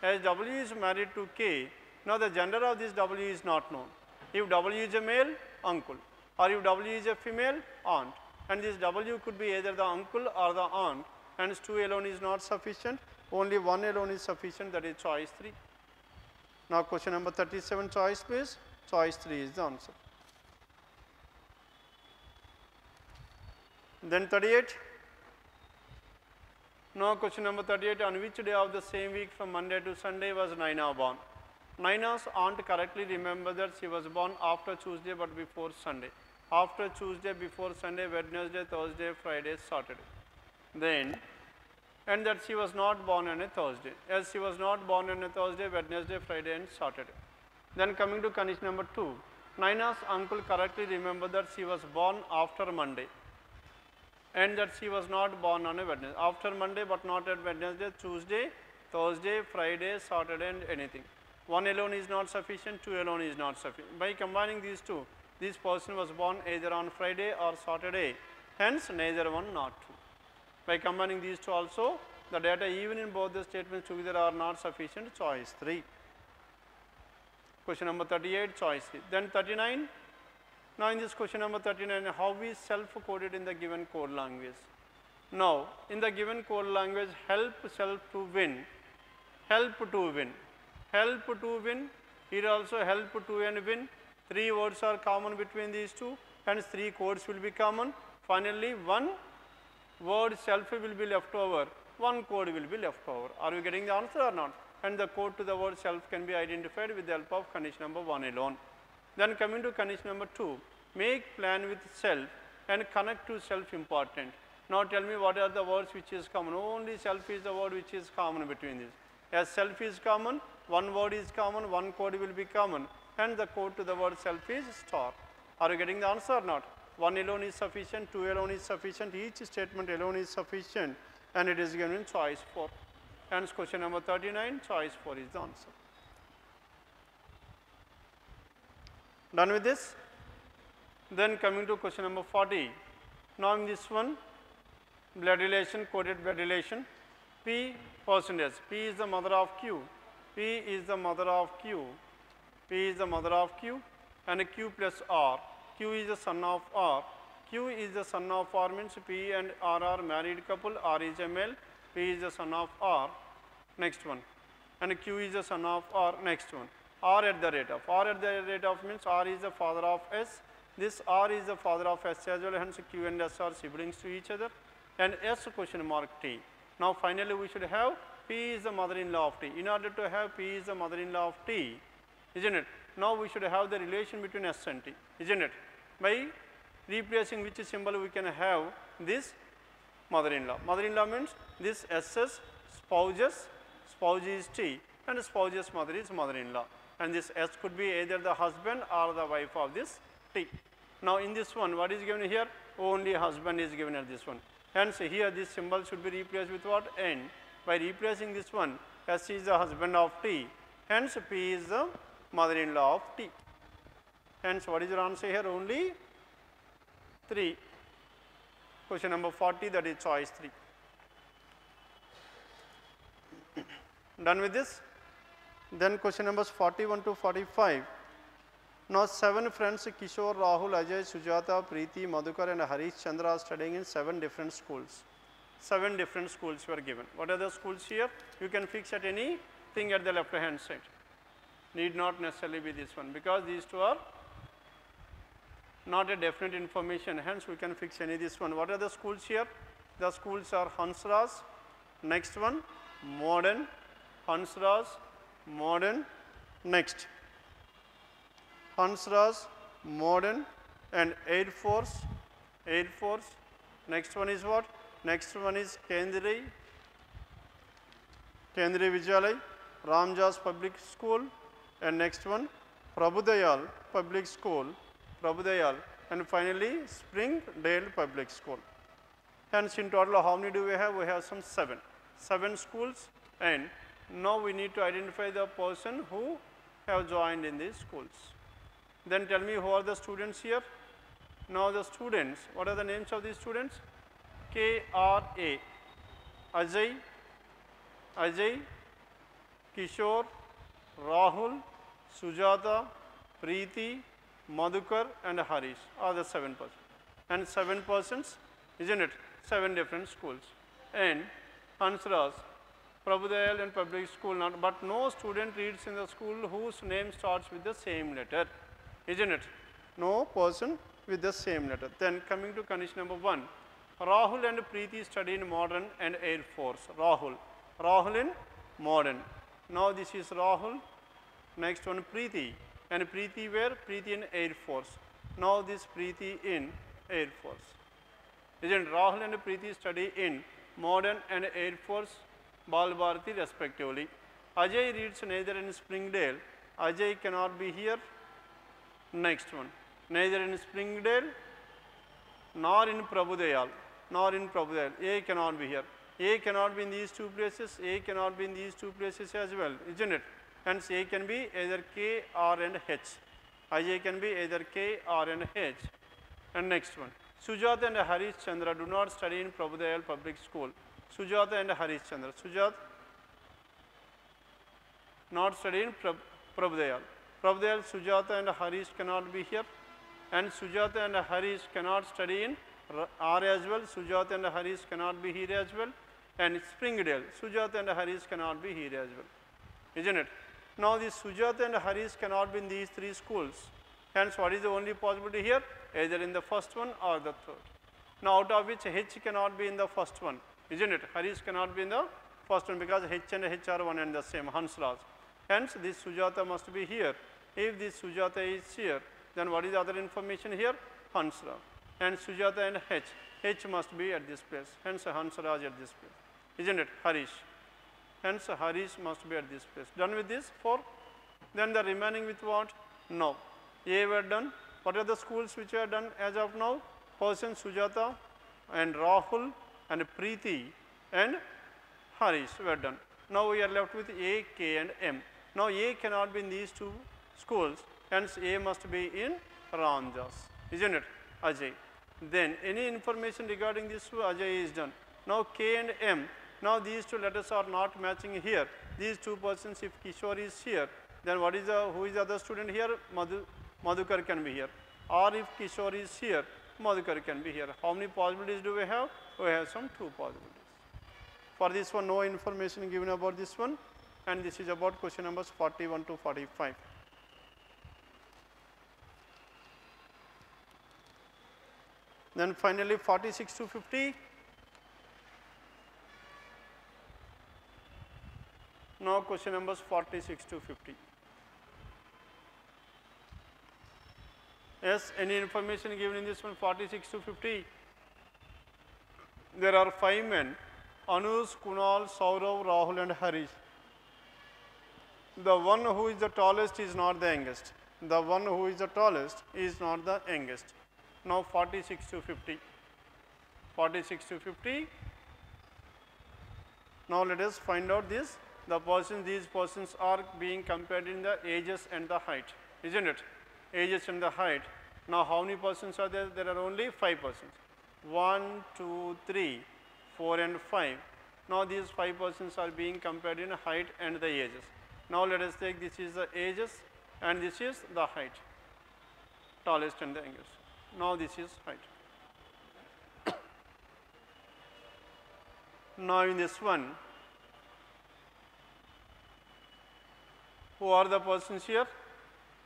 As W is married to K, now the gender of this W is not known. If W is a male, uncle, or if W is a female, aunt. And this W could be either the uncle or the aunt. Hence 2 alone is not sufficient, only 1 alone is sufficient, that is choice 3. Now question number 37, choice please. Choice 3 is the answer. Then 38. Now question number 38, on which day of the same week from Monday to Sunday was Naina born? Naina's aunt correctly remembered that she was born after Tuesday but before Sunday. After Tuesday, before Sunday, Wednesday, Thursday, Friday, Saturday. Then, and that she was not born on a Thursday. As she was not born on a Thursday, Wednesday, Friday and Saturday. Then coming to condition number 2, Naina's uncle correctly remembered that she was born after Monday and that she was not born on a Wednesday. After Monday but not at Wednesday, Tuesday, Thursday, Friday, Saturday and anything. 1 alone is not sufficient, 2 alone is not sufficient. By combining these two, this person was born either on Friday or Saturday, hence neither one not two. By combining these two also, The data even in both the statements together are not sufficient. Choice 3. Question number 38, choice 3. Then 39. Now in this question number 39, how is self-coded in the given code language? Now in the given code language, help self to win, help to win, help to win, here also help to and win. 3 words are common between these two, hence 3 codes will be common. Finally, one word self will be left over, one code will be left over. Are you getting the answer or not? And the code to the word self can be identified with the help of condition number 1 alone. Then coming to condition number 2, make plan with self and connect to self important. Now tell me what are the words which is common. Only self is the word which is common between these. As self is common, one word is common, one code will be common, and the code to the word self is star. Are you getting the answer or not? 1 alone is sufficient, 2 alone is sufficient, each statement alone is sufficient, and it is given in choice 4. Hence question number 39, choice 4 is the answer. Done with this? Then coming to question number 40. Now in this one, blood relation, coded blood relation, P percentage, P is the mother of Q, P is the mother of Q, P is the mother of Q, and Q plus R, Q is the son of R, Q is the son of R means P and R are married couple, R is a male, P is the son of R, next one, and Q is the son of R, next one, R at the rate of, R at the rate of means R is the father of S, this R is the father of S as well, hence Q and S are siblings to each other, and S question mark T. Now finally we should have P is the mother-in-law of T. In order to have P is the mother-in-law of T, isn't it? Now we should have the relation between S and T, isn't it? By replacing which symbol we can have this mother-in-law. Mother-in-law means this S's spouses, spouse is T, and spouse's mother is mother-in-law. And this S could be either the husband or the wife of this T. Now in this one, what is given here? Only husband is given at this one. Hence here this symbol should be replaced with what? N. By replacing this one, S is the husband of T. Hence P is the mother-in-law of T. Hence what is your answer here? Only 3. Question number 40, that is choice 3. Done with this? Then question numbers 41 to 45. Now 7 friends, Kishore, Rahul, Ajay, Sujata, Preeti, Madhukar and Harish Chandra are studying in 7 different schools. 7 different schools were given. What are the schools here? You can fix at anything at the left hand side. Need not necessarily be this one, because these two are not a definite information, hence we can fix any this one. What are the schools here? The schools are Hansraj, next one, Modern, Hansraj, Modern, next, Hansraj, Modern, and Air Force, next one is what? Next one is Kendri Vidyalaya, Ramjas Public School, and next one Prabhudayal Public School, and finally Springdale Public School. Hence in total how many do we have? We have some 7 schools, and now we need to identify the person who have joined in these schools. Then tell me who are the students here. Now the students, what are the names of these students? K-R-A, Ajay, Kishore, Rahul, Sujata, Preeti, Madhukar and Harish are the 7 persons. And 7 persons, isn't it? 7 different schools. And Hansraj, Prabhudayal and public school, not, but no student reads in the school whose name starts with the same letter, isn't it? No person with the same letter. Then coming to condition number 1, Rahul and Preeti study in Modern and Air Force. Rahul in Modern. Now this is Rahul, next one Preeti, and Preeti where? Preeti in Air Force. Now this Preeti in Air Force. Isn't Rahul and Preeti study in Modern and Air Force, Bal Bharati respectively. Ajay reads neither in Springdale, Ajay cannot be here. Next one, neither in Springdale nor in Prabhudayal, A cannot be here. A cannot be in these 2 places, A cannot be in these 2 places as well, isn't it? Hence A can be either K, R and H. Ajay can be either K, R and H. And next one, Sujata and Harish Chandra do not study in Prabhudayal Public School. Sujata and Harish Chandra. Sujat not studying Prabhudayal. Prabhudayal, Sujata and Harish cannot be here, and Sujata and Harish cannot study in R as well. Sujata and Harish cannot be here as well, and Springdale, Sujata and Harish cannot be here as well, isn't it? Now this Sujata and Harish cannot be in these three schools. Hence, what is the only possibility here? Either in the first one or the third. Now, out of which H cannot be in the first one, isn't it? Harish cannot be in the first one because H and H are one and the same, Hans laws. Hence, this Sujata must be here. If this Sujata is here, then what is the other information here? Hans law. And Sujata and H must be at this place. Hence, Hans Raj at this place, isn't it? Harish. Hence, Harish must be at this place. Done with this 4. Then the remaining with what? No. A were done. What are the schools which are done as of now? Person Sujata and Rahul and Preeti and Harish were done. Now we are left with A, K and M. Now A cannot be in these two schools, hence A must be in Ramjas, isn't it? Ajay. Then any information regarding this Ajay is done. Now K and M. Now these two letters are not matching here. These two persons, if Kishore is here, then what is who is the other student here? Madhukar can be here. Or if Kishore is here, Madhukar can be here. How many possibilities do we have? We have some 2 possibilities. For this one, no information given about this one, and this is about question numbers 41 to 45. Then finally 46 to 50. Now question numbers 46 to 50. Yes, any information given in this one 46 to 50? There are 5 men, Anuj, Kunal, Saurav, Rahul and Harish. The one who is the tallest is not the youngest. The one who is the tallest is not the youngest. Now 46 to 50. 46 to 50. Now let us find out this. These persons are being compared in the ages and the height, isn't it? Ages and the height. Now how many persons are there? There are only 5 persons. 1, 2, 3, 4 and 5. Now these 5 persons are being compared in height and the ages. Now let us take this is the ages and this is the height. Tallest and the youngest. Now this is height. Now in this one, who are the persons here?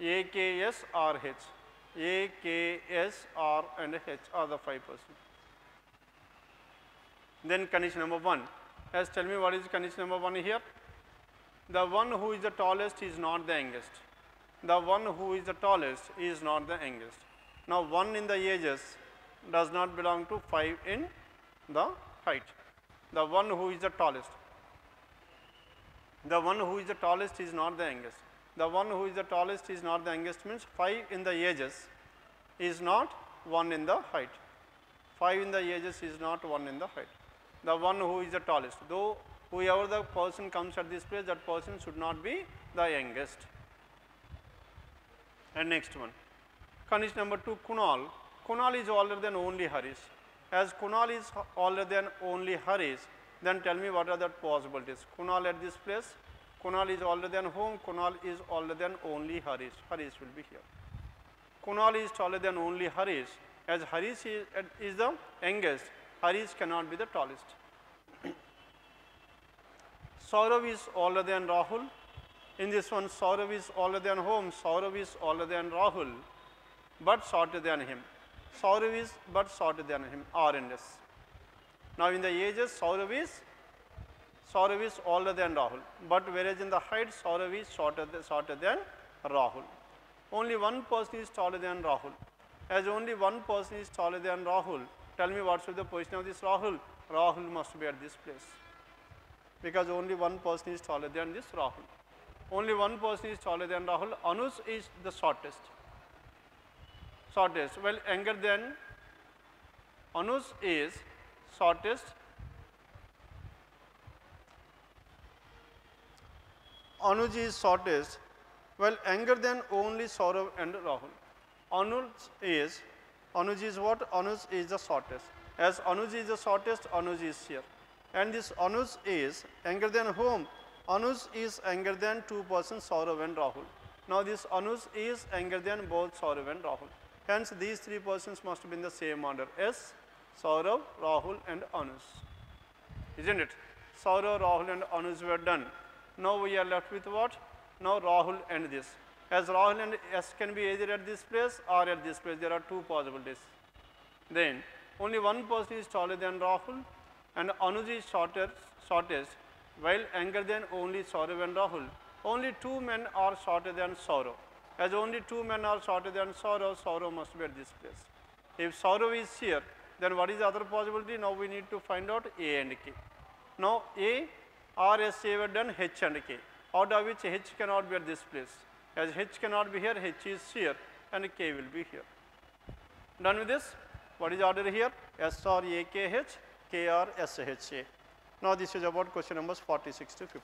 A, K, S, R, H. A, K, S, R and H are the 5 persons. Then condition number 1. Yes, tell me what is condition number 1 here? The one who is the tallest is not the youngest. The one who is the tallest is not the youngest. Now 1 in the ages does not belong to 5 in the height. The one who is the tallest. The one who is the tallest is not the youngest. The one who is the tallest is not the youngest means 5 in the ages is not 1 in the height. 5 in the ages is not 1 in the height. The one who is the tallest. Though whoever the person comes at this place, that person should not be the youngest. And next one. Condition number 2, Kunal. Kunal is older than only Harish. As Kunal is older than only Harish, then tell me what are the possibilities. Kunal at this place. Kunal is older than whom? Kunal is older than only Harish. Harish will be here. Kunal is taller than only Harish. As Harish is the youngest, Harish cannot be the tallest. Saurav is older than Rahul. In this one, Saurav is older than whom? Saurav is older than Rahul, but shorter than him. Saurav is but shorter than him, R and S. Now in the ages, Saurav is older than Rahul, but whereas in the height, Saurav is shorter than Rahul. Only one person is taller than Rahul. As only one person is taller than Rahul, tell me what should be the position of this Rahul? Rahul must be at this place, because only one person is taller than this Rahul. Only one person is taller than Rahul. Anuj is the shortest. Well, younger than Anuj is shortest. Anuj is shortest. Well, younger than only Saurav and Rahul. Anuj is what? Anuj is the shortest. As Anuj is the shortest, Anuj is here. and this Anuj is younger than whom? Anuj is younger than two persons, Saurav and Rahul. Now this Anuj is younger than both Saurav and Rahul. Hence these three persons must be in the same order. S, Saurav, Rahul and Anuj. Isn't it? Saurav, Rahul and Anuj were done. Now we are left with what? Now Rahul and this. As Rahul and S can be either at this place or at this place, there are two possibilities. Then only one person is taller than Rahul and Anuj is shortest, while younger than only Saurav and Rahul. Only two men are shorter than Saurav. As only two men are shorter than Saurav, Saurav must be at this place. If Saurav is here, then what is the other possibility? Now we need to find out A and K. Now A or S A were done, H and K, out of which H cannot be at this place. As H cannot be here, H is here and K will be here. Done with this? What is order here? S or A K H, K or S H A. Now this is about question numbers 46 to 50.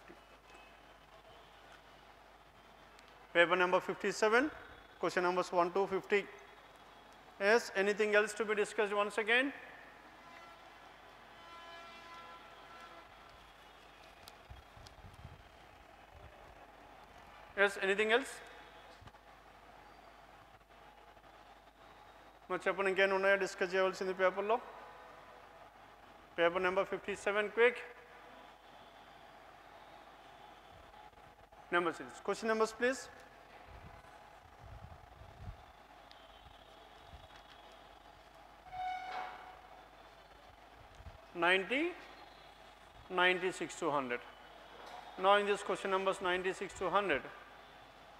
Paper number 57, question numbers 1 to 50. Yes, anything else to be discussed once again? Yes, anything else? Much చెప్పండి ఇంకేం ఉన్నాయో discuss చేయవలసింది పేపర్లో. Paper number 57, quick. Number series. Question numbers, please. $90, 96 to 100. Now in this question numbers 96 to 100.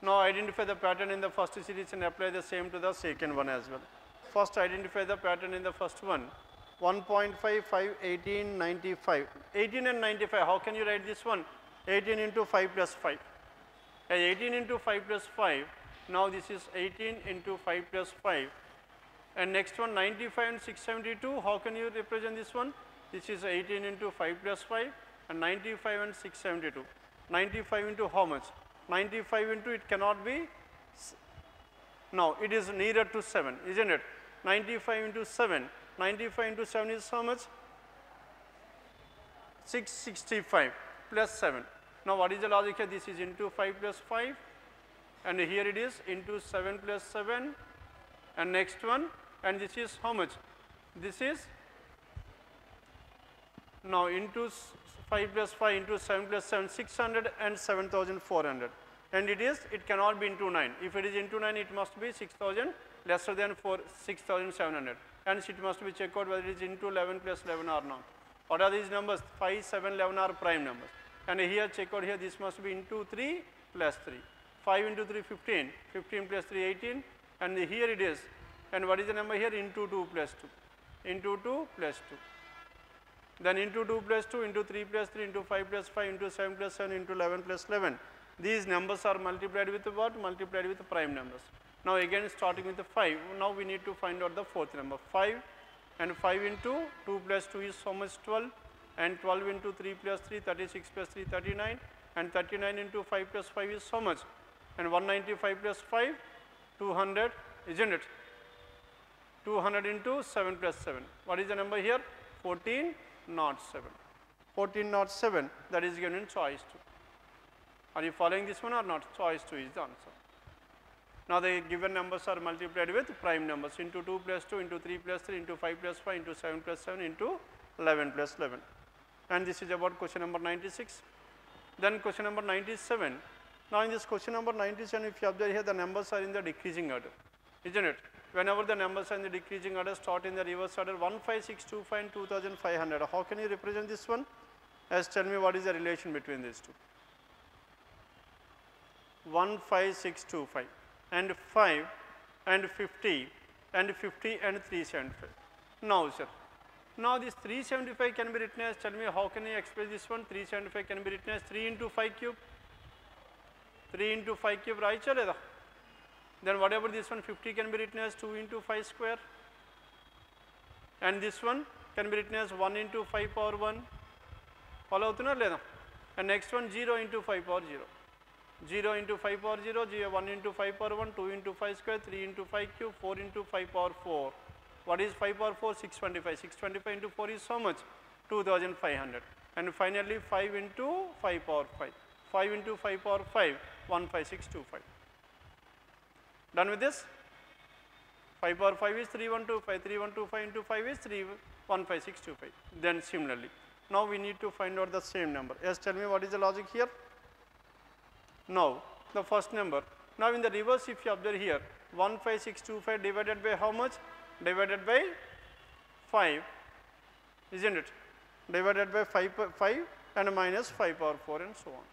Now identify the pattern in the first series and apply the same to the second one as well. First identify the pattern in the first one. 1.55, 18, 95. 18 and 95, how can you write this one? 18 into 5 plus 5. 18 into 5 plus 5, now this is 18 into 5 plus 5. And next one 95 and 672, how can you represent this one? This is 18 into 5 plus 5 and 95 and 672. 95 into how much? 95 into it cannot be, no, it is nearer to 7, isn't it? 95 into 7, 95 into 7 is how much? 665 plus 7. Now what is the logic here? This is into 5 plus 5 and here it is into 7 plus 7 and next one, and this is how much? This is now into 5 plus 5 into 7 plus 7, 600 and 7,400, and it cannot be into 9. If it is into 9, it must be 6,000 lesser than 6,700, and it must be checked out whether it is into 11 plus 11 or not. What are these numbers? 5, 7, 11 are prime numbers, and here check out here, this must be into 3 plus 3. 5 into 3, 15, 15 plus 3, 18, and here it is, and what is the number here? Into 2 plus 2, into 2 plus 2. Then into 2 plus 2, into 3 plus 3, into 5 plus 5, into 7 plus 7, into 11 plus 11. These numbers are multiplied with what? Multiplied with prime numbers. Now again starting with the 5, now we need to find out the fourth number. 5 and 5 into 2 plus 2 is how much? 12, and 12 into 3 plus 3, 36 plus 3, 39, and 39 into 5 plus 5 is how much? And 195 plus 5, 200, isn't it? 200 into 7 plus 7. What is the number here? 1407. 1407, that is given in choice 2. Are you following this one or not? Choice 2 is the answer. Now the given numbers are multiplied with prime numbers, into 2 plus 2, into 3 plus 3, into 5 plus 5, into 7 plus 7, into 11 plus 11. And this is about question number 96. Then question number 97. Now in this question number 97, if you observe here, the numbers are in the decreasing order, isn't it? Whenever the numbers are in the decreasing order, start in the reverse order. 15625 and 2500. How can you represent this one? As tell me what is the relation between these two. 15625 and 5 and 50 and 50 and 375. Now sir, now this 375 can be written as, tell me how can you express this one? 375 can be written as 3 into 5 cube. 3 into 5 cube, right? Then whatever this one 50 can be written as 2 into 5 square, and this one can be written as 1 into 5 power 1. Follow avutunna leda? And next one 0 into 5 power 0. 0 into 5 power 0, 1 into 5 power 1, 2 into 5 square, 3 into 5 cube, 4 into 5 power 4. What is 5 power 4? 625. 625 into 4 is how much? 2500. And finally 5 into 5 power 5. 5 into 5 power 5, 15625. Done with this? 5 power 5 is 3125. 3125 into 5 is 15625. Then similarly, now we need to find out the same number. Yes, tell me what is the logic here? Now, the first number. Now in the reverse, if you observe here, 15625 divided by how much? Divided by 5, isn't it? Divided by 5 and minus 5 power 4 and so on.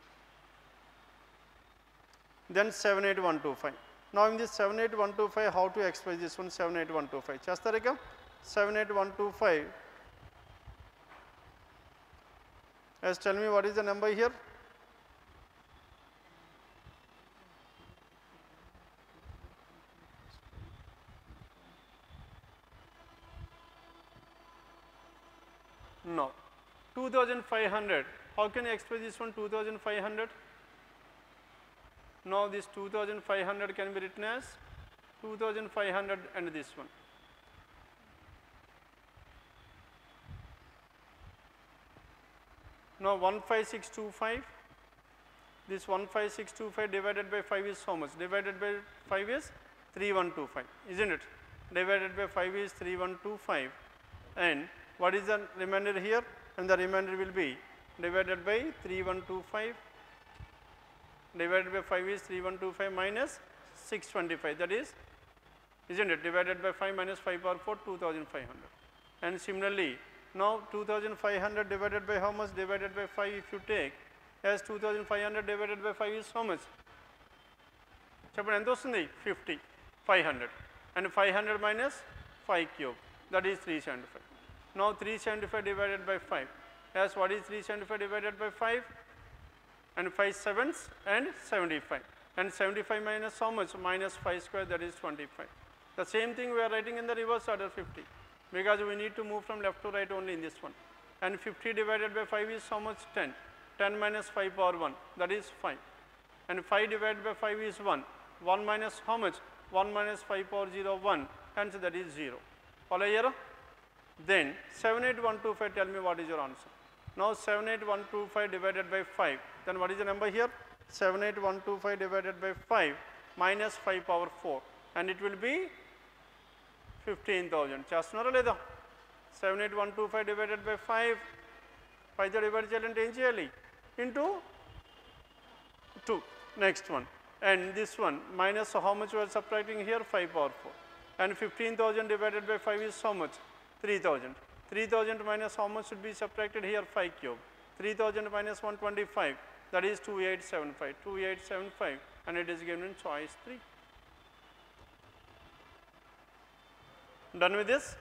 Then 78125. Now in this 78125, how to express this one? 78125. Chestarika? 78125. Yes, tell me what is the number here? No. 2500. How can you express this one? 2500? Now this 2500 can be written as 2500 and this one. Now 15625, this 15625 divided by 5 is how much? Divided by 5 is 3125, isn't it? Divided by 5 is 3125, and what is the remainder here? And the remainder will be divided by 3125, divided by 5 is 3125 minus 625, that is, isn't it? Divided by 5 minus 5 power 4, 2500. And similarly, now 2500 divided by how much? Divided by 5 if you take, as 2500 divided by 5 is how much? Chapter ento vastundi? 50, 500. And 500 minus 5 cube, that is 375. Now 375 divided by 5, as what is 375 divided by 5? And 5 sevens and 75. And 75 minus how much? Minus 5 square, that is 25. The same thing we are writing in the reverse order 50. Because we need to move from left to right only in this one. And 50 divided by 5 is how much? 10. 10 minus 5 power 1, that is 5. And 5 divided by 5 is 1. 1 minus how much? 1 minus 5 power 0, 1. Hence that is 0. Follow here? Then 78125, tell me what is your answer. Now 78125 divided by 5. Then what is the number here? 78125 divided by 5 minus 5 power 4. And it will be 15,000. Chestunara leda? 78125 divided by 5. 5 తో divide చేయాలంటే ఏం చేయాలి? Into 2. Next one. And this one minus how much we are subtracting here? 5 power 4. And 15,000 divided by 5 is how much? 3,000. 3,000 minus how much should be subtracted here? 5 cube. 3,000 minus 125, that is 2875. 2875, and it is given in choice 3. Done with this?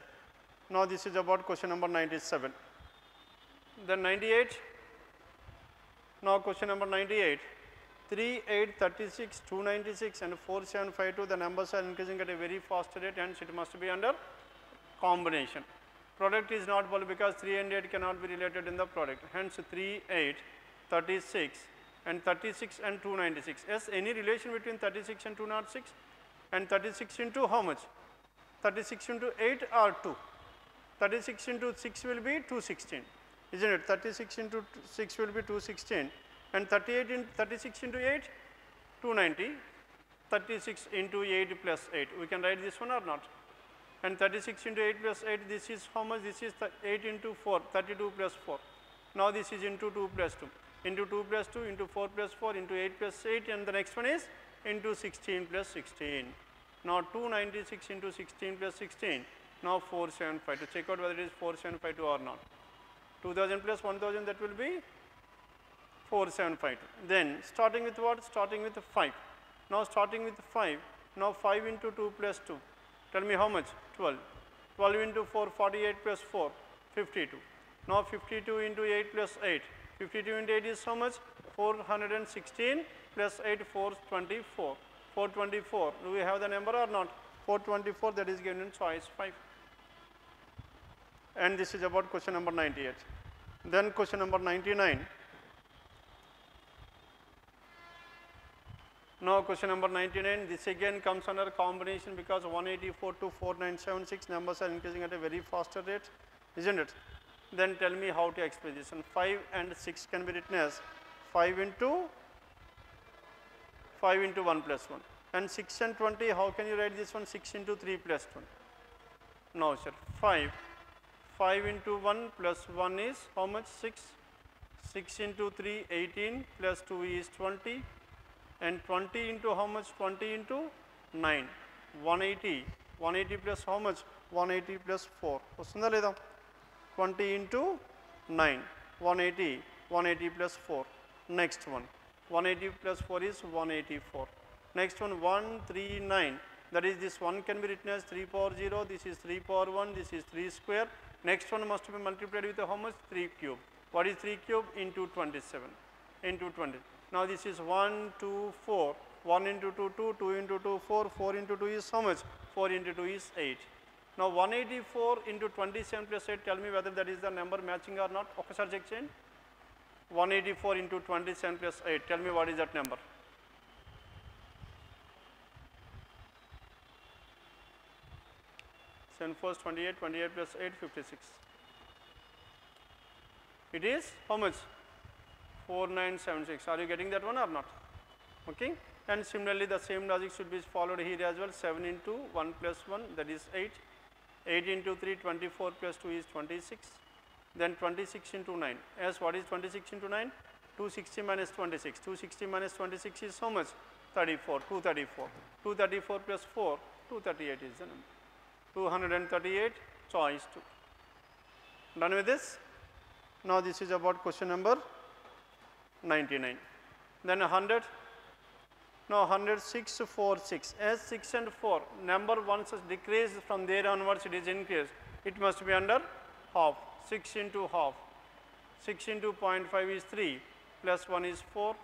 Now this is about question number 97. Then 98. Now question number 98. 3, 8, 36, 296 and 4752, the numbers are increasing at a very fast rate, hence it must be under combination. Product is not possible because 3 and 8 cannot be related in the product. Hence 3, 8, 36 and 36 and 296. Yes, any relation between 36 and 206? And 36 into how much? 36 into 8 or 2? 36 into 6 will be 216. Isn't it? 36 into 6 will be 216. And 36 into 8, 290. 36 into 8 plus 8. We can write this one or not? And 36 into 8 plus 8, this is how much? This is 8 into 4, 32 plus 4. Now this is into 2 plus 2. Into 2 plus 2, into 4 plus 4, into 8 plus 8, and the next one is into 16 plus 16. Now 296 into 16 plus 16, now 475. To check out whether it is 4752 or not. 2000 plus 1000, that will be 4752. Then starting with what? Starting with 5. Now starting with 5, now 5 into 2 plus 2. Tell me how much? 12. 12 into 4, 48 plus 4, 52. Now 52 into 8 plus 8. 52 into 8 is how much? 416 plus 8, 424. 424. Do we have the number or not? 424, that is given in choice 5. And this is about question number 98. Then question number 99. Now question number 99, this again comes under combination because 184 to 4976 numbers are increasing at a very faster rate, isn't it? Then tell me how to express this one. 5 and 6 can be written as 5 into 1 plus 1. And 6 and 20, how can you write this one? 6 into 3 plus 1. No, sir. 5 into 1 plus 1 is how much? 6. 6 into 3, 18 plus 2 is 20. And 20 into how much? 20 into 9. 180. 180 plus how much? 180 plus 4. Vastunda leda? 20 into 9. 180. 180 plus 4. Next one. 180 plus 4 is 184. Next one, 139. That is, this 1 can be written as 3 power 0. This is 3 power 1. This is 3 square. Next one must be multiplied with how much? 3 cube. What is 3 cube? Into 27. Into 20. Now this is 1, 2, 4. 1 into 2, 2. 2 into 2, 4. 4 into 2 is how much? 4 into 2 is 8. Now 184 into 27 plus 8. Tell me whether that is the number matching or not. Okasari check cheyandi. 184 into 27 plus 8. Tell me what is that number. Send first 28, 28 plus 8, 56. It is how much? 4976. Are you getting that one or not? Okay. And similarly, the same logic should be followed here as well. 7 into 1 plus 1, that is 8. 8 into 3, 24 plus 2 is 26. Then 26 into 9. As what is 26 into 9? 260 minus 26. 260 minus 26 is how much? 34. 234. 234 plus 4, 238 is the number. 238, choice 2. Done with this? Now this is about question number 99. Then 100. Now 106, 4, 6. As 6 and 4, number once is decreased, from there onwards it is increased. It must be under half. 6 into half. 6 into 0.5 is 3, plus 1 is 4.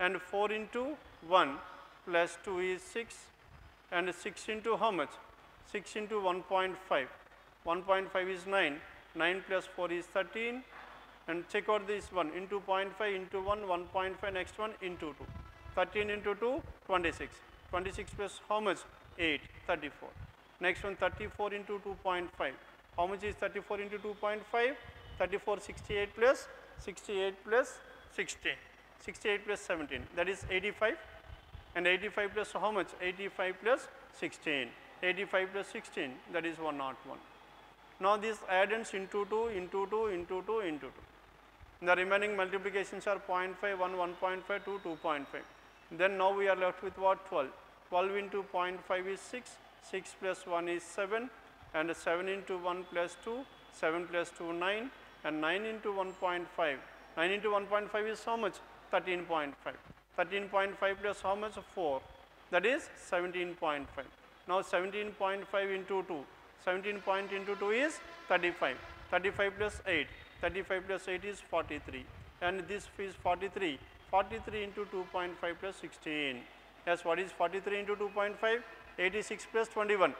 And 4 into 1 plus 2 is 6. And 6 into how much? 6 into 1.5. 1.5 is 9. 9 plus 4 is 13. And check out this one. Into 0.5 into 1, 1.5, next one into 2. 13 into 2, 26. 26 plus how much? 8, 34. Next one, 34 into 2.5. How much is 34 into 2.5? 34, 68 plus 16. 68 plus 17. That is 85. And 85 plus how much? 85 plus 16. 85 plus 16, that is 101. Now these addends into 2, into 2, into 2, into 2. The remaining multiplications are 0.5, 1, 1.5, 2, 2.5. Then now we are left with what? 12. 12 into 0.5 is 6. 6 plus 1 is 7. And 7 into 1 plus 2. 7 plus 2, 9. And 9 into 1.5. 9 into 1.5 is how much? 13.5. 13.5 plus how much? 4. That is 17.5. Now 17.5 into 2. 17 point into 2 is 35. 35 plus 8. 35 plus 8 is 43. And this is 43. 43 into 2.5 plus 16. Yes, what is 43 into 2.5? 86 plus 21.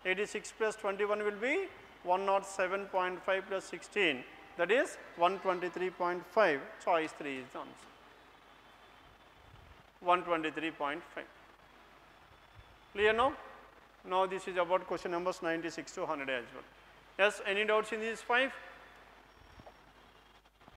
86 plus 21 will be 107.5 plus 16. That is 123.5. Choice 3 is the answer. 123.5. Clear now? Now this is about question numbers 96 to 100 as well. Yes, any doubts in these 5?